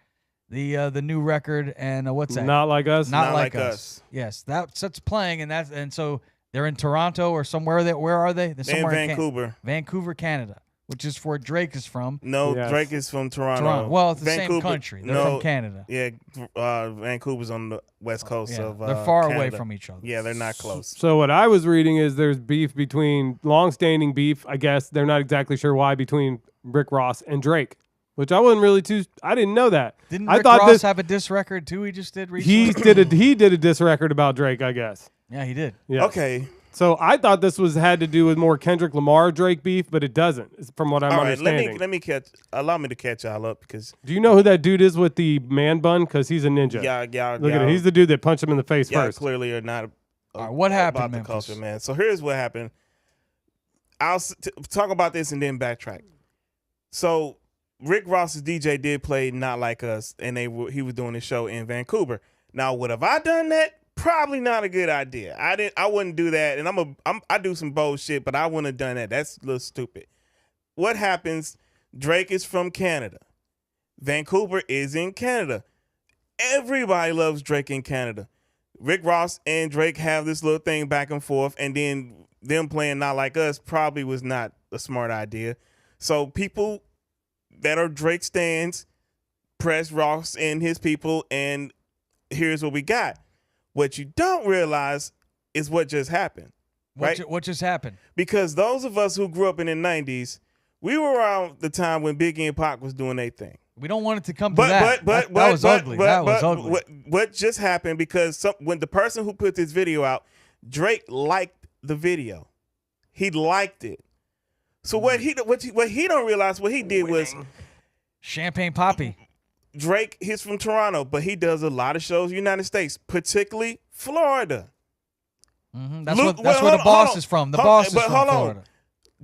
the new record, and what's that? Not like us. Not Not like Like us. Us. Yes, that's playing, and so they're in Toronto or somewhere. Where are they? They're They're in somewhere in Vancouver. Vancouver, Canada, which is where Drake is from. No, Yes. Drake is from Toronto. Toronto. Well, it's the same Vancouver- country. They're no, from Canada. Yeah, Vancouver's on the west coast Yeah, of. they're far away Canada. from each other. Yeah, they're not close. So what I was reading is there's beef between long-standing beef. I guess they're not exactly sure why between Rick Ross and Drake, which I wasn't really too. I didn't know that. Didn't I Rick thought Ross this, have a diss record too? He just did recently. he did a diss record about Drake. I guess. Yeah, he did. Yeah. Okay. So I thought this had to do with more Kendrick Lamar Drake beef, but it doesn't. From what I'm All right. understanding. Let me allow me to catch y'all up because Do you know who that dude is with the man bun? Because he's a ninja. y'all Look at it. He's the dude that punched him in the face y'all first. clearly are not. All right, what happened, about the Memphis? culture, man? So here's what happened. I'll talk about this and then backtrack. So Rick Ross's DJ did play "Not Like Us," and he was doing a show in Vancouver. Now, would have I done that? Probably not a good idea. I wouldn't do that, and I do some bold shit, but I wouldn't have done that. That's a little stupid. What happens? Drake is from Canada. Vancouver is in Canada. Everybody loves Drake in Canada. Rick Ross and Drake have this little thing back and forth, and then them playing "Not Like Us" probably was not a smart idea. So people that are Drake stans press Ross and his people, and here's what we got. What you don't realize is what just happened, right? What just happened? Because those of us who grew up in the 90s, we were around the time when Biggie and Pac was doing their thing. We don't want it to come to that. That was ugly. That was ugly. What just happened, because when the person who put this video out, Drake liked the video. He liked it. So what he don't realize, what he did was, Champagne Poppy. Drake, he's from Toronto, but he does a lot of shows in the United States, particularly Florida. Mm-hmm. That's Luke, where the boss is from. The boss is from Florida.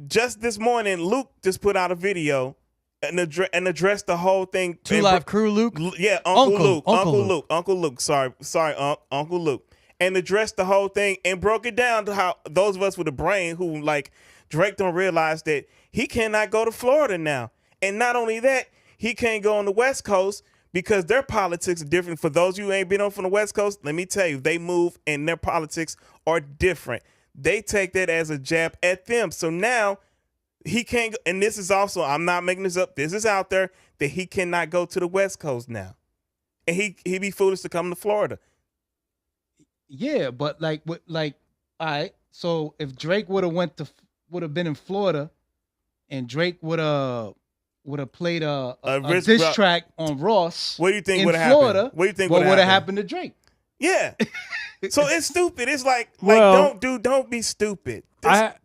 Just this morning, Luke just put out a video and addressed the whole thing. Two Live Crew, Luke. Yeah, Uncle Luke. Sorry, Uncle Luke. And addressed the whole thing and broke it down to how those of us with a brain who like Drake don't realize that he cannot go to Florida now. And not only that, he can't go on the West Coast because their politics are different. For those of you who ain't been on from the West Coast, let me tell you, they move and their politics are different. They take that as a jab at them. So now he can't go, and this is also, I'm not making this up, this is out there, that he cannot go to the West Coast now. And he be foolish to come to Florida. Yeah, but all right. So if Drake would have been in Florida, and Drake would have played a diss track on Ross. What do you think in would have Florida? happened? What do you think what would have happened to Drake? Yeah. So it's stupid. It's like Well, don't be stupid.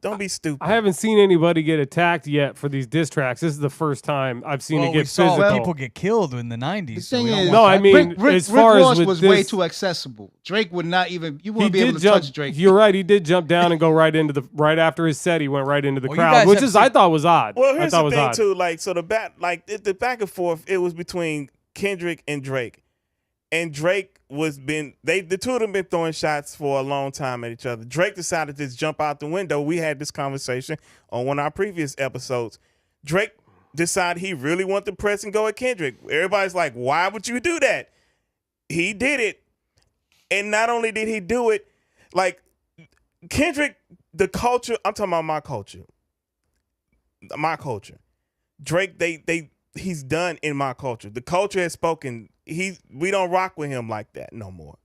Don't be stupid. I haven't seen anybody get attacked yet for these diss tracks. This is the first time I've seen it we get saw physical. people get killed in the 90s. The so thing we don't is, want No, that. I mean, Rick as far as Ross with was way this- too accessible. Drake would not even. You He wouldn't be able did to jump. touch Drake. You're right. He did jump down and go right after his set. He went right into the Well, you crowd, guys which have is I seen- thought was odd. Well, I here's thought the was thing odd. too. Like, so the back and forth, it was between Kendrick and Drake, and Drake the two of them been throwing shots for a long time at each other. Drake decided to just jump out the window. We had this conversation on one of our previous episodes. Drake decided he really wanted to press and go at Kendrick. Everybody's like, why would you do that? He did it, and not only did he do it, like Kendrick, the culture. I'm talking about my culture. My culture. Drake, he's done in my culture. The culture has spoken. We don't rock with him like that no more.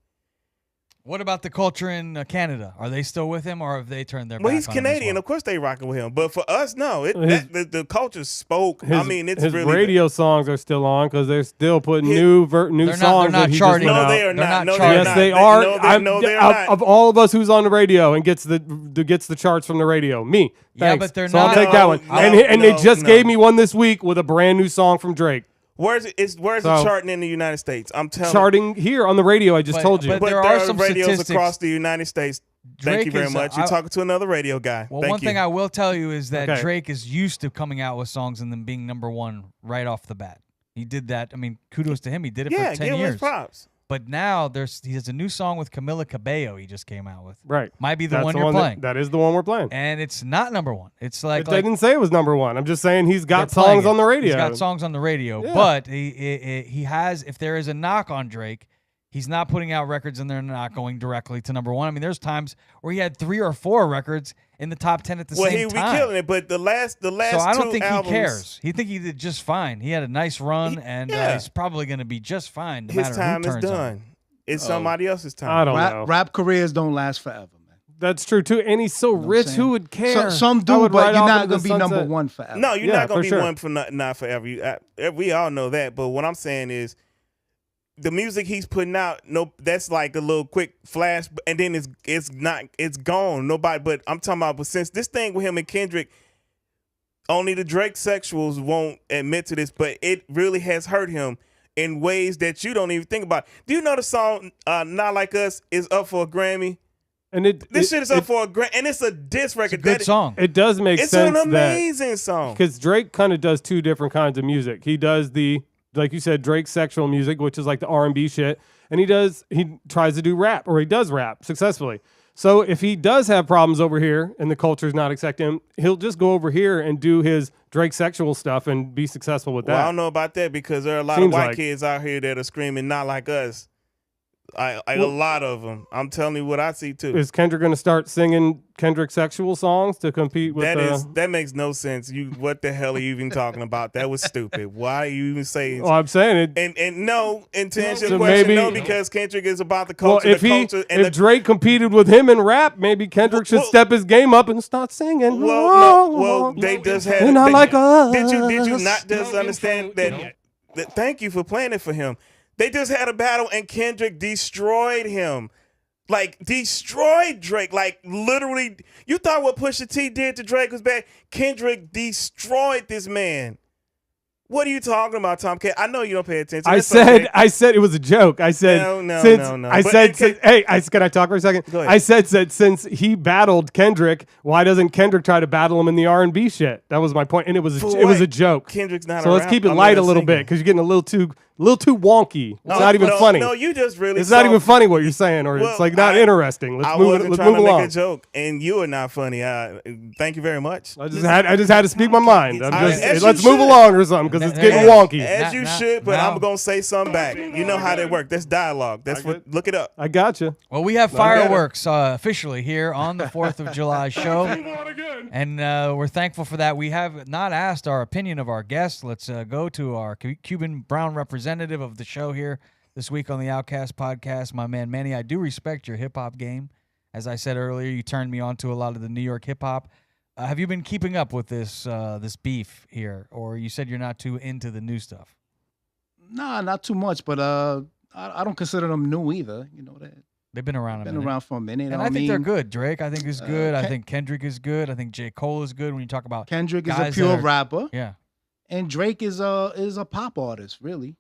What about the culture in Canada? Are they still with him, or have they turned their Well, back he's on him as Canadian. well? Of course they rocking with him. But for us, no. The culture spoke. It's his really radio songs are still on because they're still putting His- new They're songs not that he charting. just put No, out. they are They're not. not No, charting. they're Yes, not. they are. No, they're not. Of all of us who's on the radio and gets the charts from the radio, me. Yeah, Thanks. but they're so not- I'll take that one. No, And they no, just no. gave me one this week with a brand new song from Drake. Where's it So- charting in the United States? I'm telling Charting here on the radio. I just But- told you. but But there there are are some radios statistics. across the United States. Thank Drake you very is, much. You're talking to another radio guy. Well, Thank one you. thing I will tell you is that Okay. Drake is used to coming out with songs and them being number one right off the bat. He did that. I mean, kudos to him. He did it yeah, for 10 give him years. his props. But now he has a new song with Camila Cabello he just came out with. right. Might be the That's one you're playing. that is the one we're playing. And it's not number one. It's like, I didn't say it was number one. I'm just saying he's got they're playing songs it. on the radio. He's got songs on the radio. Yeah. But he has, if there is a knock on Drake, he's not putting out records and they're not going directly to number one. I mean, there's times where he had 3 or 4 records in the top 10 at the Well, same he be time. killing it, but the last So I don't two think albums, he cares. He think he did just fine. He had a nice run, and yeah. he's probably going to be just fine no his matter time who is turns on him. done. It's somebody else's time. I don't know. Rap careers don't last forever, man. That's true too. And he's so You know what I'm rich. saying? Who would care? Some I do, would but ride you're off not into gonna the be number sunset. one forever. No, you're Yeah, not gonna for be sure. one for not forever. We all know that. But what I'm saying is, the music he's putting out, that's like a little quick flash, and then it's gone. Nobody. But I'm talking about. But since this thing with him and Kendrick, only the Drake sexuals won't admit to this, but it really has hurt him in ways that you don't even think about. Do you know the song "Not Like Us" is up for a Grammy? And This shit is up for a Grammy, and it's a diss record. It's a good song. It does make It's sense an amazing song. because Drake kind of does 2 different kinds of music. He does like you said, Drake sexual music, which is like the R&B shit, and he tries to do rap, or he does rap successfully. So if he does have problems over here and the culture's not accepting him, he'll just go over here and do his Drake sexual stuff and be successful with Well, I that. don't know about that because there are a lot Seems of white like- kids out here that are screaming "Not like us." A lot of them. I'm telling you what I see too. Is Kendrick going to start singing Kendrick sexual songs to compete with That makes no sense. What the hell are you even talking about? That was stupid. Why are you even saying? Well, I'm saying it. And no, and to answer So your question, maybe- no, because Kendrick is about the Well, culture. if Drake competed with him in rap, maybe Kendrick should step his game up and start singing. they just had. They're not like us. Did you not just understand that? Thank you for playing it for him. They just had a battle and Kendrick destroyed him. Like, destroyed Drake. Like, literally, you thought what Pusha T did to Drake was bad? Kendrick destroyed this man. What are you talking about, Tom K? I know you don't pay attention. I That's said okay. I said it was a joke. I said No. I But said it since, can I talk for a second? Go ahead. I said since he battled Kendrick, why doesn't Kendrick try to battle him in the R&B shit? That was my point, and it was For it was what? a joke. Kendrick's not So let's keep it light a little bit because you're getting a little too wonky. It's not even funny. No, you just really. It's not even funny what you're saying, or it's like not interesting. I Let's move wasn't let's trying move to along. make a joke, and you are not funny. Thank you very much. I just had to speak my mind. As you Let's move should. along or something because it's getting As- wonky. As you Now- should, but now- I'm gonna say something back. You know how they work. That's dialogue. That's what. Look it up. I gotcha. Well, we have get it. fireworks officially here on the 4th of July show. And we're thankful for that. We have not asked our opinion of our guests. Let's go to our Cuban Brown representative of the show here this week on the Outcast Podcast, my man Manny. I do respect your hip-hop game. As I said earlier, you turned me on to a lot of the New York hip-hop. Have you been keeping up with this beef here? Or you said you're not too into the new stuff? Nah, not too much, but I don't consider them new either. You know that They've been around a Been minute. around for a minute. And I think they're good. Drake, I think, is good. I think Kendrick is good. I think J. Cole is good when you talk about Kendrick is a guys pure that are- rapper, Yeah. and Drake is a pop artist, really.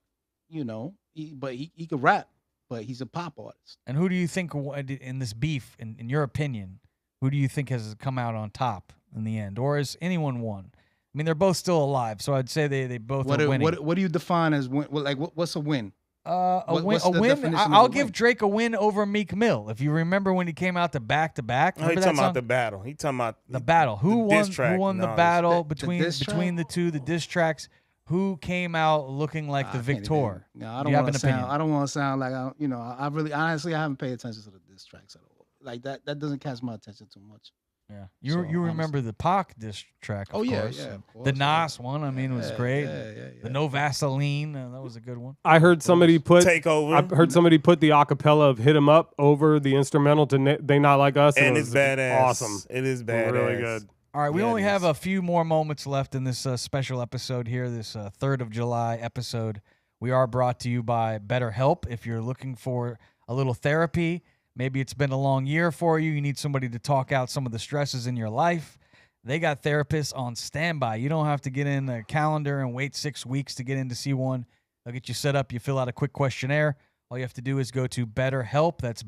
You know, but he could rap, but he's a pop artist. And who do you think in this beef, in your opinion, who do you think has come out on top in the end? Or has anyone won? I mean, they're both still alive, so I'd say they both are winning. What do you define as win? What's a win? What's A the win. definition of I'll a give win? Drake a win over Meek Mill. If you remember when he came out to back, Oh, he talking about the battle. He talking about the battle. Who the won? diss track. Who won the No, battle the between diss track? the two, the diss tracks? Who came out looking like the I can't victor? even- No, I Do don't you have want an to sound. opinion? I don't want to sound like I really honestly I haven't paid attention to the diss tracks at all. Like that doesn't catch my attention too much. Yeah, So, you remember the Pac diss track? Of Oh, yeah, course. yeah, And of The course, Nas one, I mean, was Yeah, great. yeah. The No Vaseline, that was a good one. I heard somebody put Takeover. I heard somebody put the acapella of "Hit 'Em Up" over the instrumental to "They Not Like Us," and it it's was badass. awesome. It is badass. Really good. All right, we Yeah, only it have is. a few more moments left in this special episode here, this 3rd of July episode. We are brought to you by BetterHelp. If you're looking for a little therapy, maybe it's been a long year for you, you need somebody to talk out some of the stresses in your life, they got therapists on standby. You don't have to get in a calendar and wait 6 weeks to get in to see one. They'll get you set up. You fill out a quick questionnaire. All you have to do is go to BetterHelp. That's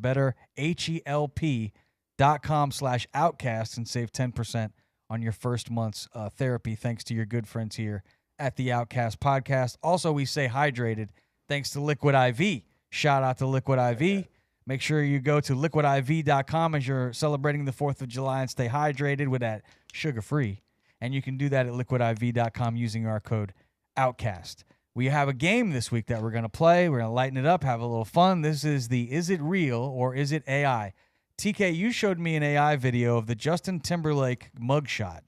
BetterHelp.com/Outcast and save 10% on your first month's therapy thanks to your good friends here at the Outcast Podcast. Also, we stay hydrated thanks to Liquid IV. Shout out to Liquid IV. Make sure you go to liquidiv.com as you're celebrating the 4th of July and stay hydrated with that sugar-free. And you can do that at liquidiv.com using our code OUTCAST. We have a game this week that we're going to play. We're going to lighten it up, have a little fun. This is the Is It Real or Is It AI? TK, you showed me an AI video of the Justin Timberlake mugshot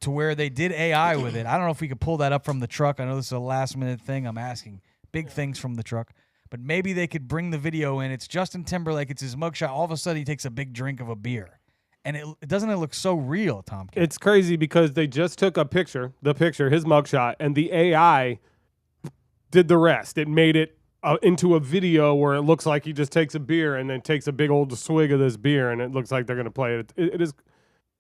to where they did AI with it. I don't know if we could pull that up from the truck. I know this is a last-minute thing. I'm asking big things from the truck. But maybe they could bring the video in. It's Justin Timberlake. It's his mugshot. All of a sudden, he takes a big drink of a beer. And it doesn't look so real, Tom? It's crazy because they just took a picture, his mugshot, and the AI did the rest. It made it into a video where it looks like he just takes a beer and then takes a big old swig of this beer, and it looks like they're going to play it.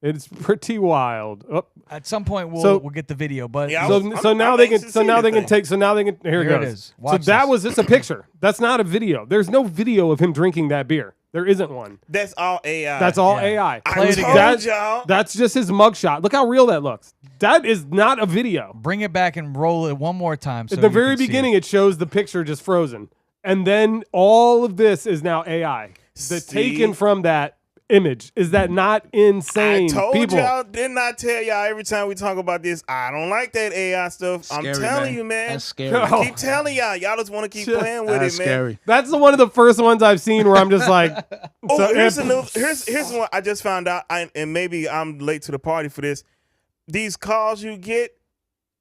It's pretty wild. Oh. At some point, we'll get the video. But Yeah, So now they can here it it goes. is. So Watch that this. was just a picture. That's not a video. There's no video of him drinking that beer. There isn't one. That's all AI. That's all Yeah. AI. I Play it told again. y'all. That's just his mugshot. Look how real that looks. That is not a video. Bring it back and roll it one more time. So At the you very can see beginning, it. it shows the picture just frozen. And then all of this is now AI. The See? taken from that image. Is that not insane? I told People. y'all, didn't I tell y'all every time we talk about this, I don't like that AI stuff. I'm Scary, telling you, man. That's scary. Oh. I keep telling y'all. Y'all just want to keep Shit. playing with That's it, man. scary. That's one of the first ones I've seen where I'm just like, Oh, so- here's one I just found out, and maybe I'm late to the party for this. These calls you get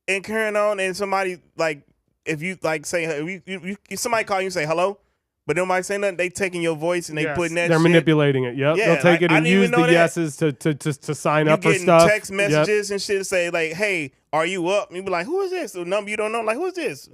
and carrying on, and somebody like, if you like say, if somebody call you and say hello, but nobody say nothing, they taking your voice and they Yes, putting that. they're shit. manipulating it. Yep. Yeah, They'll take like, it I and didn't even use the know that. yeses to sign You up for getting stuff. text Yep. messages and shit say like, "Hey, are you up?" And you be like, "Who is this?" The number you don't know, like, "Who is this?"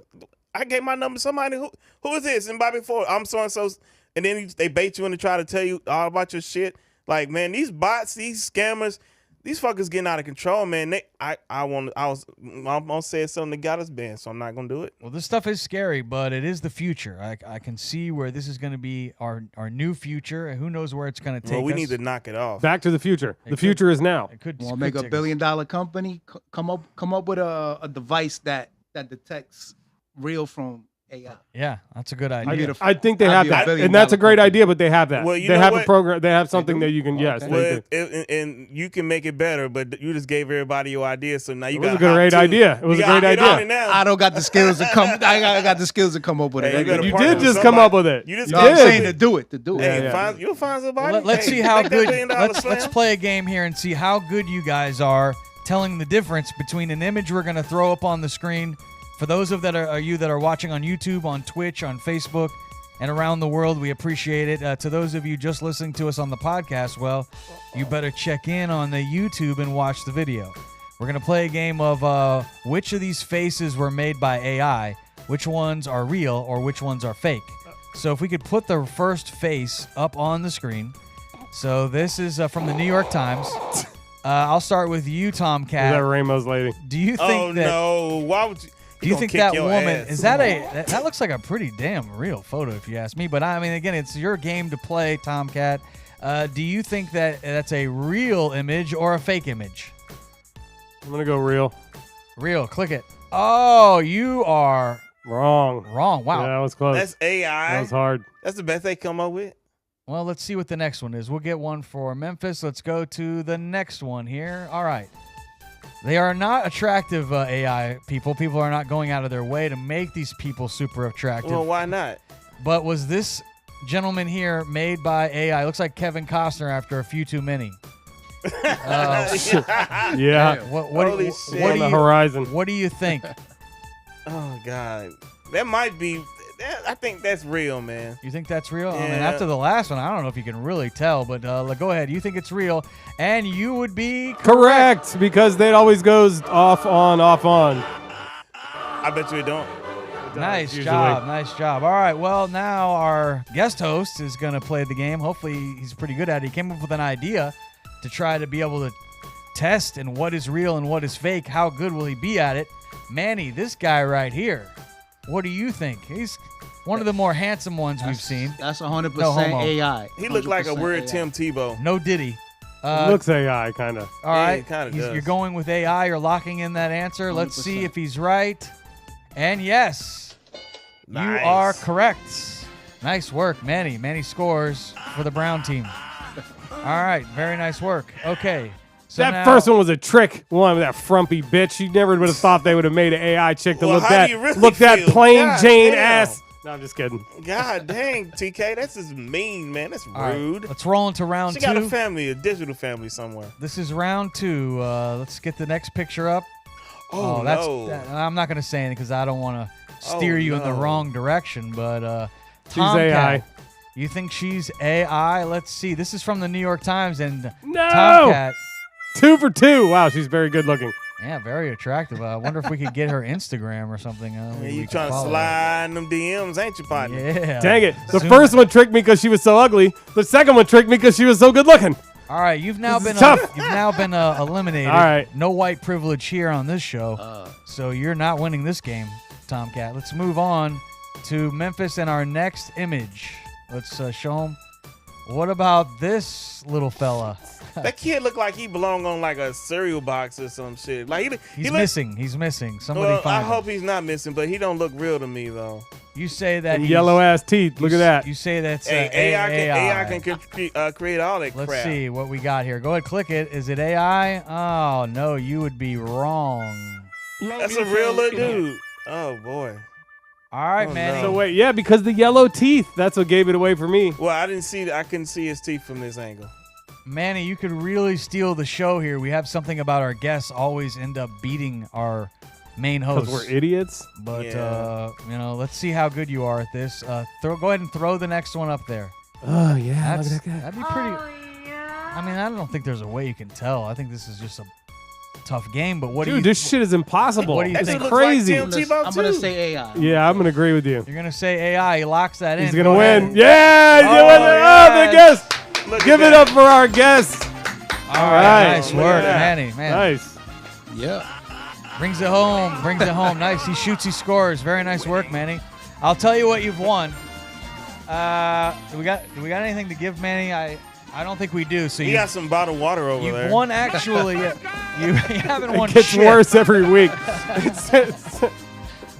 I gave my number to somebody. Who is this? And by before, I'm so and so, and then they bait you in to try to tell you all about your shit. Like, man, these bots, these scammers, these fuckers getting out of control, man. I was gonna say something that got us banned, so I'm not gonna do it. Well, this stuff is scary, but it is the future. I can see where this is going to be our new future. And who knows where it's going to take Well, we us. need to knock it off. Back to the future. It The could- future is now. It could Want to could make a take us. $1 billion company? Come up with a device that detects real from AI. Yeah, that's a good idea. I think they I'd have be a that, billion and that's a dollar great company. idea. But they have that. Well, you they know have what? a program. They have something do? that you can. Yes, Okay. they Well, do. and you can make it better, but you just gave everybody your idea, so now you It was got a great idea. It was a great idea. I don't got the skills to come. I got the skills to come up with Hey, you it. better You partner did with just come somebody. up with it. You just No, got I'm did. saying to do it. Hey, Yeah. you'll find somebody. Well, let's Hey, see how make that good. $1 billion Let's slam. play a game here and see how good you guys are telling the difference between an image we're going to throw up on the screen. For those of that are you that are watching on YouTube, on Twitch, on Facebook, and around the world, we appreciate it. To those of you just listening to us on the podcast, well, you better check in on the YouTube and watch the video. We're going to play a game of which of these faces were made by AI, which ones are real, or which ones are fake. So if we could put the first face up on the screen. So this is from the New York Times. I'll start with you, Tomcat. That Rainbow's lady. Do you think Oh that? no! Why would you? Do you think that woman ass. is that that looks like a pretty damn real photo if you ask me? But I mean, again, it's your game to play, Tomcat. Do you think that that's a real image or a fake image? I'm gonna go real. Real. Click it. Oh, you are Wrong. wrong. Wow. Yeah, that was close. That's AI. That was hard. That's the best they come up with. Well, let's see what the next one is. We'll get one for Memphis. Let's go to the next one here. All right. They are not attractive AI people. People are not going out of their way to make these people super attractive. Well, why not? But was this gentleman here made by AI? Looks like Kevin Costner after a few too many. Yeah. Holy shit. On the horizon. What do you think? Oh God, that might be. I think that's real, man. You think that's real? I mean, Yeah. after the last one, I don't know if you can really tell, but go ahead. You think it's real, and you would be Correct, because it always goes off on, off on. I bet you it don't. Nice usually. job. Nice job. All right. Well, now our guest host is going to play the game. Hopefully, he's pretty good at it. He came up with an idea to try to be able to test and what is real and what is fake. How good will he be at it? Manny, this guy right here. What do you think? He's one of the more handsome ones we've seen. That's 100% No homo. AI. He looked like a 100% weird AI. Tim Tebow. No Diddy. Looks AI, kind of. All Yeah, right. it kinda You're does. going with AI. You're locking in that answer. Let's see 100%. if he's right. And yes, you Nice. are correct. Nice work, Manny. Manny scores for the Brown team. All right. Very nice work. Okay. So That now, first one was a trick one with that frumpy bitch. You never would have thought they would have made an AI chick to Well, look how that do you really look that feel? plain God Jane damn. ass. No, I'm just kidding. God dang, TK, that's just mean, man. That's All right, rude. let's roll into round She two. got a family, a digital family somewhere. This is round two. Let's get the next picture up. Oh, no. I'm not going to say anything because I don't want to steer you in the no. wrong direction. But She's Tomcat, AI. you think she's AI? Let's see. This is from the New York Times, and No! Tomcat. 2 for 2. Wow, she's very good looking. Yeah, very attractive. I wonder if we could get her Instagram or something. Man, Maybe you we could trying to follow her. slide in them DMs, ain't you, partner? Yeah. Dang it. The Zoom first it. one tricked me because she was so ugly. The second one tricked me because she was so good looking. All right, you've now This been is tough. you've now been eliminated. All right. No white privilege here on this show. So you're not winning this game, Tomcat. Let's move on to Memphis and our next image. Let's show them. What about this little fella? That kid looked like he belonged on like a cereal box or some shit. Like He's look- missing. He's missing. Somebody Well, find I him. hope he's not missing, but he don't look real to me though. You say that Them he's, yellow ass teeth. Look at that. You say that's Hey, AI. AI can create all that Let's crap. see what we got here. Go ahead, click it. Is it AI? Oh no, you would be wrong. That's a real little dude. Oh boy. All right, Oh, Manny. no. So wait, yeah, because the yellow teeth. That's what gave it away for me. Well, I couldn't see his teeth from this angle. Manny, you could really steal the show here. We have something about our guests always end up beating our main Because host. we're idiots. But Yeah. let's see how good you are at this. Go ahead and throw the next one up there. Oh, yeah. That's, Look at that guy. that'd be pretty. I mean, I don't think there's a way you can tell. I think this is just a tough game. But what do you? Dude, this shit is impossible. What do you It's think? That dude looks like crazy. Tim Tebow, I'm gonna too. say AI. Yeah, I'm going to agree with you. You're gonna say AI. He locks that in. He's going to Go win. ahead. Yeah, you Oh, win it. Oh, the guest. Look at Give it that. up for our guest. All right, nice Look at work, that. Manny. Man, Nice. Yeah. brings it home. Brings it home. Nice. He shoots. He scores. Very nice work, Manny. I'll tell you what you've won. Do we got anything to give Manny? I don't think we do. So He you got some bottled water over you've there. won actually. you haven't won It gets shit. worse every week.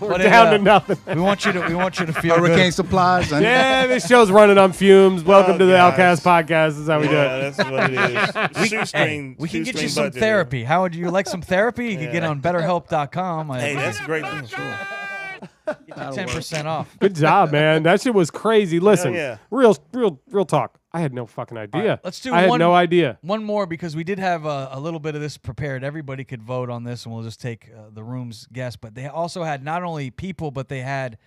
We're But down to nothing. We want you to feel Hurricane good. supplies. And Yeah, this show's running on fumes. Welcome Oh, to the gosh. Outcast Podcast. This is how we do Yeah, it. that's what it is. Hey, Shoestring. we can get you shoestring some budget therapy. How would you like some therapy? You can get Yeah. on BetterHelp.com. here. Hey, that's a great thing. 10% off. Good job, man. That shit was crazy. Listen, yeah. real talk. I had no fucking idea. All right, let's do I had one- no idea. One more because we did have a little bit of this prepared. Everybody could vote on this, and we'll just take the room's guess. But they also had not only people, but they had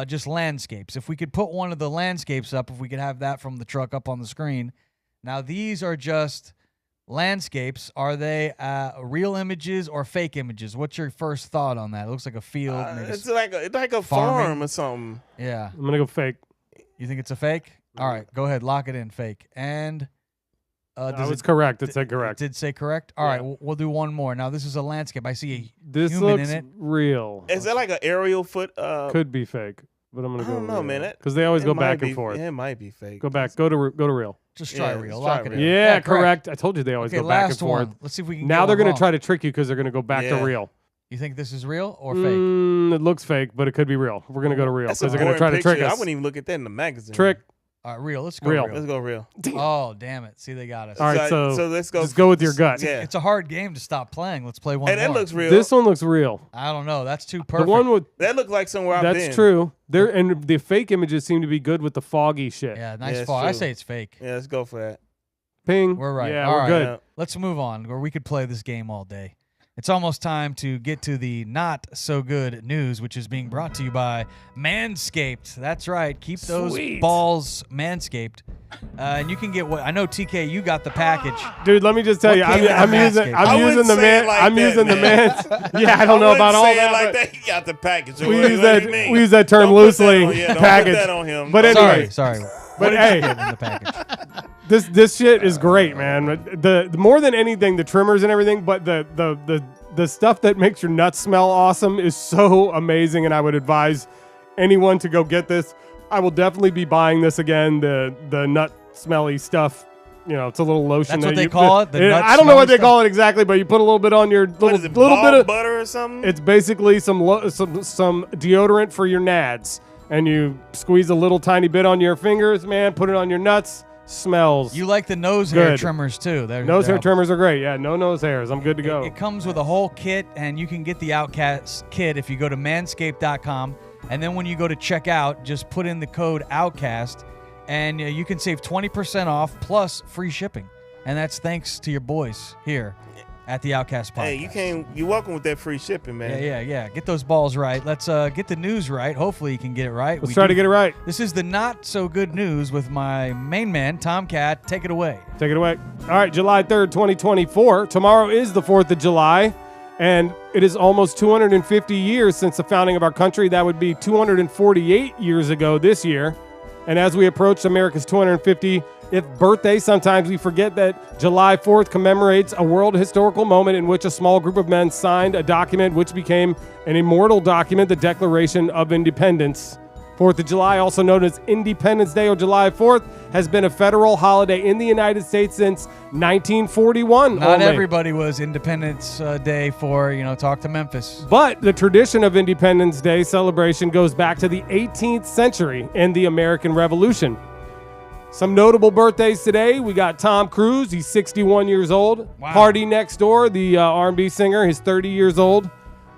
just landscapes. If we could put one of the landscapes up, if we could have that from the truck up on the screen. Now, these are just landscapes. Are they real images or fake images? What's your first thought on that? It looks like a field. maybe It's like a farming. farm or something. yeah. I'm gonna go fake. You think it's a fake? All right, go ahead. Lock it in. Fake. And it's correct. It said correct. It did say correct? All right, we'll do one more. Now, this is a landscape. I see a This human looks in it. real. Is that like an aerial foot? Could be fake, but I'm gonna I go. don't know, man. Because they always It go might back be- and forth. Yeah, it might be fake. Go back. Go to real. Just try Yeah, real. let's try Lock it in. real. Yeah, correct. I told you they always Okay, go back and last forth. one. Let's see if we can Now get they're one gonna wrong. try to trick you because they're gonna go back to Yeah. real. You think this is real or fake? It looks fake, but it could be real. We're gonna go to real That's because a they're gonna boring try to trick picture. us. I wouldn't even look at that in the magazine. Trick. All right, real. Let's go Real. Let's go real. Oh, damn it. See, they got us. All right, so let's go. just go with your gut. Yeah. It's a hard game to stop playing. Let's play one Hey, more. that looks real. This one looks real. I don't know. That's too perfect. The one with that looks like somewhere I've been. that's true. There and the fake images seem to be good with the foggy shit. Yeah, nice it's fall. I true. say it's fake. Yeah, let's go for that. Ping. We're right. Yeah, All we're right. good. Yeah. Let's move on, or we could play this game all day. It's almost time to get to the not so good news, which is being brought to you by Manscaped. That's right. Keep those Sweet. balls manscaped. And you can get what I know, TK, you got the package. Dude, let me just tell What you, came I'm out of using Manscaped? I I'm wouldn't using the say it man. like I'm that, using the man. man. Yeah, I don't know about all say that. it like but that. He got the package. We What use do you that. mean? We use that term Don't put that loosely. on- yeah, don't package. put that on him. But Don't- anyway, Sorry. But What did hey. you get in the package? This shit is great, man. The more than anything, the trimmers and everything, but the stuff that makes your nuts smell awesome is so amazing, and I would advise anyone to go get this. I will definitely be buying this again. The nut smelly stuff. You know, it's a little lotion. That's that what they you- call it? The nut I don't know what they smelly call it exactly, but you put a little bit on your What little is it, little bit ball of butter or something? It's basically some deodorant for your nads, and you squeeze a little tiny bit on your fingers, man. Put it on your nuts. Smells. You like the nose hair Good. trimmers too. Nose hair trimmers are great. Yeah, no nose hairs. I'm good to go. It comes with a whole kit, and you can get the Outcast kit if you go to manscaped.com. And then when you go to checkout, just put in the code Outcast, and you can save 20% off plus free shipping. And that's thanks to your boys here at the Outcast Podcast. Hey, you're welcome with that free shipping, man. Yeah. Get those balls right. Let's get the news right. Hopefully you can get it right. Let's try to get it right. This is the not so good news with my main man, Tomcat. Take it away. Take it away. All right, July 3rd, 2024. Tomorrow is the 4th of July, and it is almost 250 years since the founding of our country. That would be 248 years ago this year. And as we approach America's 250th birthday, sometimes we forget that July 4th commemorates a world historical moment in which a small group of men signed a document which became an immortal document, the Declaration of Independence. 4th of July, also known as Independence Day or July 4th, has been a federal holiday in the United States since 1941. Not only. everybody was Independence Day for, Talk to Memphis. But the tradition of Independence Day celebration goes back to the 18th century and the American Revolution. Some notable birthdays today. We got Tom Cruise. He's 61 years old. Wow. Party Next Door, the R&B singer, he's 30 years old.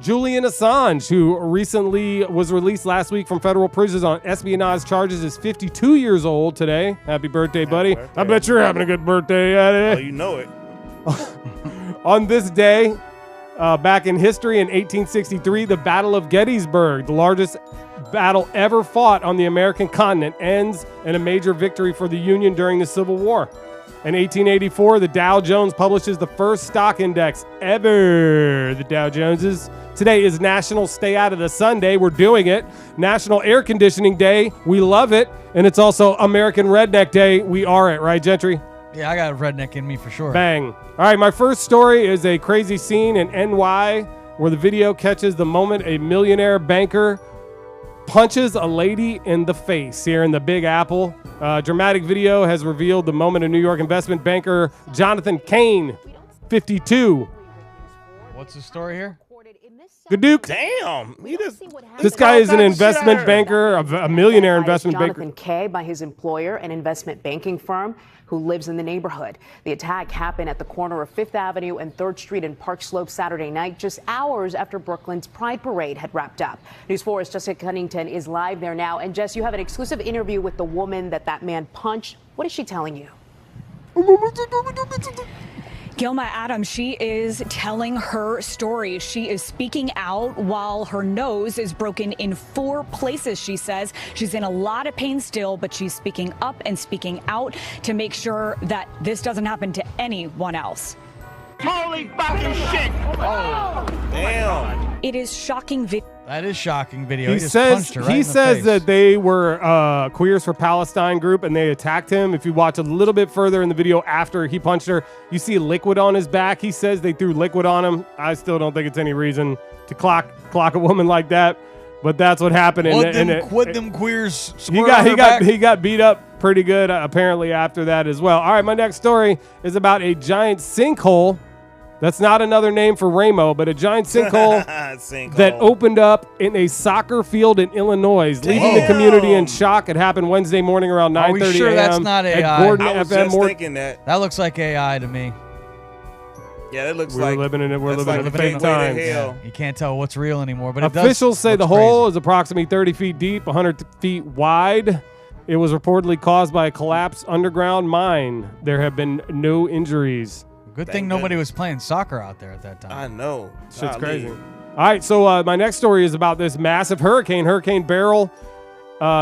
Julian Assange, who recently was released last week from federal prisons on espionage charges, is 52 years old today. Happy birthday, buddy. birthday. I bet you're having a good birthday Oh, today. you know it. On this day, back in history in 1863, the Battle of Gettysburg, the largest battle ever fought on the American continent, ends in a major victory for the Union during the Civil War. In 1884, the Dow Jones publishes the first stock index ever. The Dow Joneses. Today is National Stay Out of the Sun Day. We're doing it. National Air Conditioning Day. We love it. And it's also American Redneck Day. We are it, right, Gentry? Yeah, I got a redneck in me for sure. Bang. All right, my first story is a crazy scene in NY where the video catches the moment a millionaire banker punches a lady in the face here in the Big Apple. Dramatic video has revealed the moment a New York investment banker Jonathan Kane, 52. What's the story here? Good Duke. Damn. This guy is an all kinds of shit investment I heard. banker, a millionaire investment banker. Jonathan Kay by his employer, an investment banking firm who lives in the neighborhood. The attack happened at the corner of 5th Avenue and 3rd Street in Park Slope Saturday night, just hours after Brooklyn's Pride Parade had wrapped up. News 4's Jessica Cunnington is live there now. And Jess, you have an exclusive interview with the woman that man punched. What is she telling you? Gilma Adams, she is telling her story. She is speaking out while her nose is broken in 4 places, she says. She's in a lot of pain still, but she's speaking up and speaking out to make sure that this doesn't happen to anyone else. Holy fucking shit! Damn. It is shocking video. That is shocking video. He just says punched her right in the says face. that they were Queers for Palestine group and they attacked him. If you watch a little bit further in the video after he punched her, you see liquid on his back. He says they threw liquid on him. I still don't think it's any reason to clock a woman like that, but that's what happened. What them queers he got beat up pretty good apparently after that as well. All right, my next story is about a giant sinkhole. That's not another name for Ramo, but a giant sinkhole that opened up in a soccer field in Illinois, leaving the community in shock. It happened Wednesday morning around 9:30 Are we sure a.m. that's not at AI? Gordon I was FM. just thinking that. That looks like AI to me. Yeah, that looks We're like living in it. We're that's living like in a a fake fake way to time. hell. You can't tell what's real anymore, but Officials say the looks hole crazy. is approximately 30 feet deep, 100 feet wide. It was reportedly caused by a collapsed underground mine. There have been no injuries. Good thing nobody was playing soccer out there at that time. I know. Shit's Golly. crazy. All right, so my next story is about this massive Hurricane Beryl.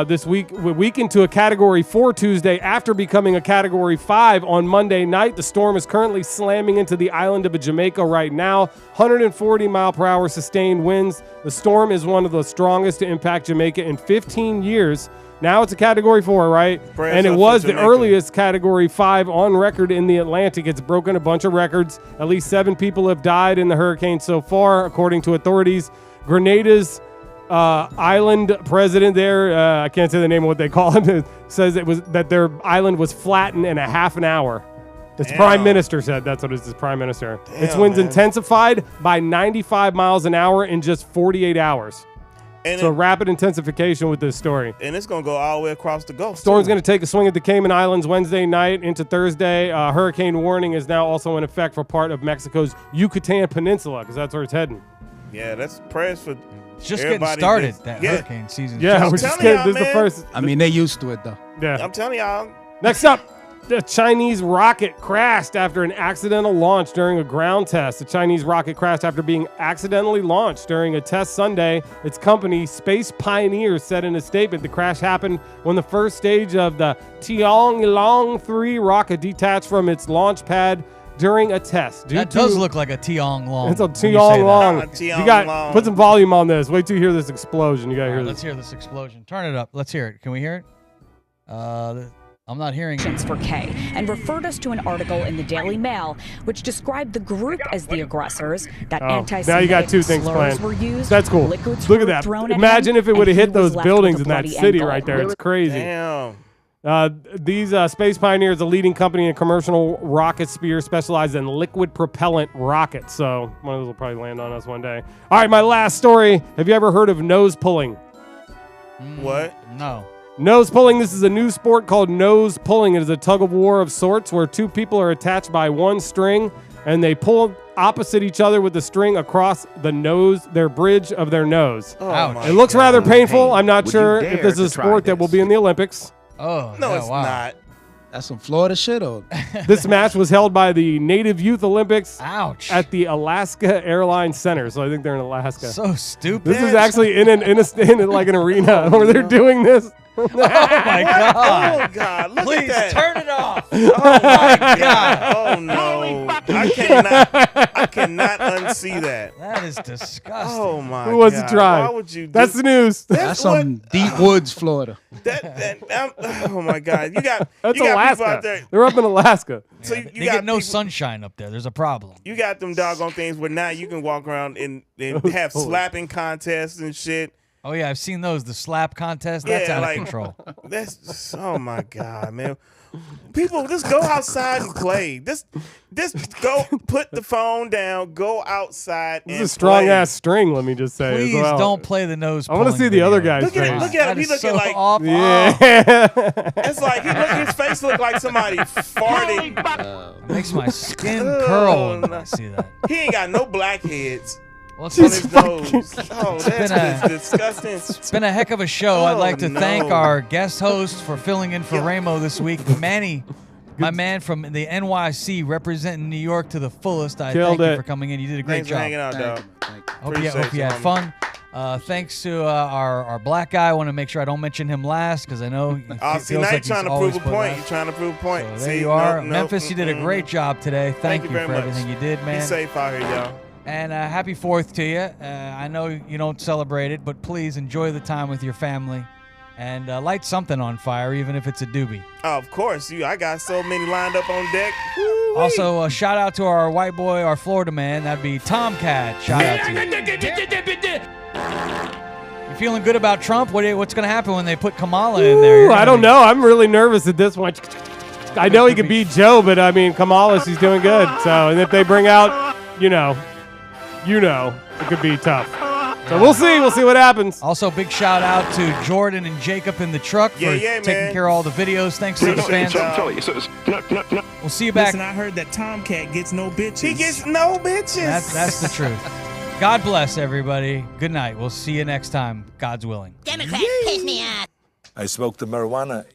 This week weakened to a Category 4 Tuesday after becoming a Category 5 on Monday night. The storm is currently slamming into the island of Jamaica right now. 140 mile per hour sustained winds. The storm is one of the strongest to impact Jamaica in 15 years. Now it's a Category 4, right? And it was the earliest Category 5 on record in the Atlantic. It's broken a bunch of records. At least 7 people have died in the hurricane so far, according to authorities. Grenada's island president there, I can't say the name of what they call him, says it was that their island was flattened in a half an hour. Its prime minister said that's what it is, his prime minister. Its winds intensified by 95 miles an hour in just 48 hours. And so rapid intensification with this story. And it's going to go all the way across the Gulf. Storm's going to take a swing at the Cayman Islands Wednesday night into Thursday. Hurricane warning is now also in effect for part of Mexico's Yucatan Peninsula because that's where it's heading. Yeah, that's prayers for just getting started. Hurricane season. Yeah, we're just getting. This is the first. I mean, they used to it though. Yeah, I'm telling y'all. Next up. The Chinese rocket crashed after an accidental launch during a ground test. The Chinese rocket crashed after being accidentally launched during a test Sunday. Its company, Space Pioneer, said in a statement the crash happened when the first stage of the Tianlong 3 rocket detached from its launch pad during a test. That does look like a Tianlong. It's a Tianlong. You got put some volume on this. Wait till you hear this explosion. You got to hear this. Let's hear this explosion. Turn it up. Let's hear it. Can we hear it? I'm not hearing it. For K and referred us to an article in the Daily Mail which described the group as the aggressors. That anti-Semitic now you got two things slurs planned. were used. That's cool. Look at that. Imagine if it would have hit those buildings in that city right there. It's crazy. Damn. These Space Pioneer is a leading company in commercial rocket sphere specialized in liquid propellant rockets. So one of those will probably land on us one day. All right, my last story. Have you ever heard of nose pulling? What? No. Nose pulling. This is a new sport called nose pulling. It is a tug of war of sorts where two people are attached by one string and they pull opposite each other with the string across the nose, their bridge of their nose. Oh, it looks rather painful. I'm not sure if this is a sport that will be in the Olympics. Oh, no, yeah, it's wow. not. That's some Florida shit, or This match was held by the Native Youth Olympics at the Alaska Airlines Center. So I think they're in Alaska. So stupid. This is actually in like an arena where they're doing this. Oh my God! Oh God! Look Please at that. turn it off. Oh my God! Oh no! I cannot unsee that. That is disgusting. Oh my God! Who wants to try? Why would you? That's the news. that's some deep woods, Florida. Oh my God! That's you got Alaska. people out there. They're up in Alaska. So Yeah, you they got get no people, sunshine up there. There's a problem. You got them doggone things where now you can walk around and have slapping contests and shit. Oh yeah, I've seen those. The slap contest. That's Yeah, out like- of control. That's oh my God, man. People, just go outside and play. Just go put the phone down, go outside This and is a strong play. ass string, let me just say. Please as well. don't play the nose. I want to pulling see the other video. guy's Look at face. it, look at him. That He is looking so like awful. Yeah. it's like his face look like somebody farted. Makes my skin curl when I see that. He ain't got no blackheads Well, on his nose. Oh, been that's a- disgusting. It's been a heck of a show. I'd like to no. thank our guest host for filling in for Ramo this week, Manny, my man from the NYC, representing New York to the fullest. I Killed thank you it. for coming in. You did a great Thanks for job. hanging out, dog. Hope you Appreciate had you, fun. Thanks to our black guy. I want to make sure I don't mention him last because I know he Oh, feels see, now like you're he's trying to always prove a put point. last. You're trying to prove a point. So there See, you are. no, Memphis, you did a great job today. Thank you very for much. everything you did, man. Be safe out here, y'all. And happy 4th to you. I know you don't celebrate it, but please enjoy the time with your family and light something on fire, even if it's a doobie. Oh, of course. I got so many lined up on deck. Woo-wee. Also, shout out to our white boy, our Florida man. That'd be Tomcat. Shout out to you. You feeling good about Trump? What's going to happen when they put Kamala in there? I don't know. I'm really nervous at this one. I know he could beat Joe, but I mean, Kamala, she's doing good. So, and if they bring out, you know, it could be tough. So we'll see. We'll see what happens. Also, big shout out to Jordan and Jacob in the truck for taking care of all the videos. Thanks to the fans. We'll see you back. Listen, I heard that Tomcat gets no bitches. He gets no bitches. That's the truth. God bless everybody. Good night. We'll see you next time. God's willing. Democrat, piss me off. I smoked the marijuana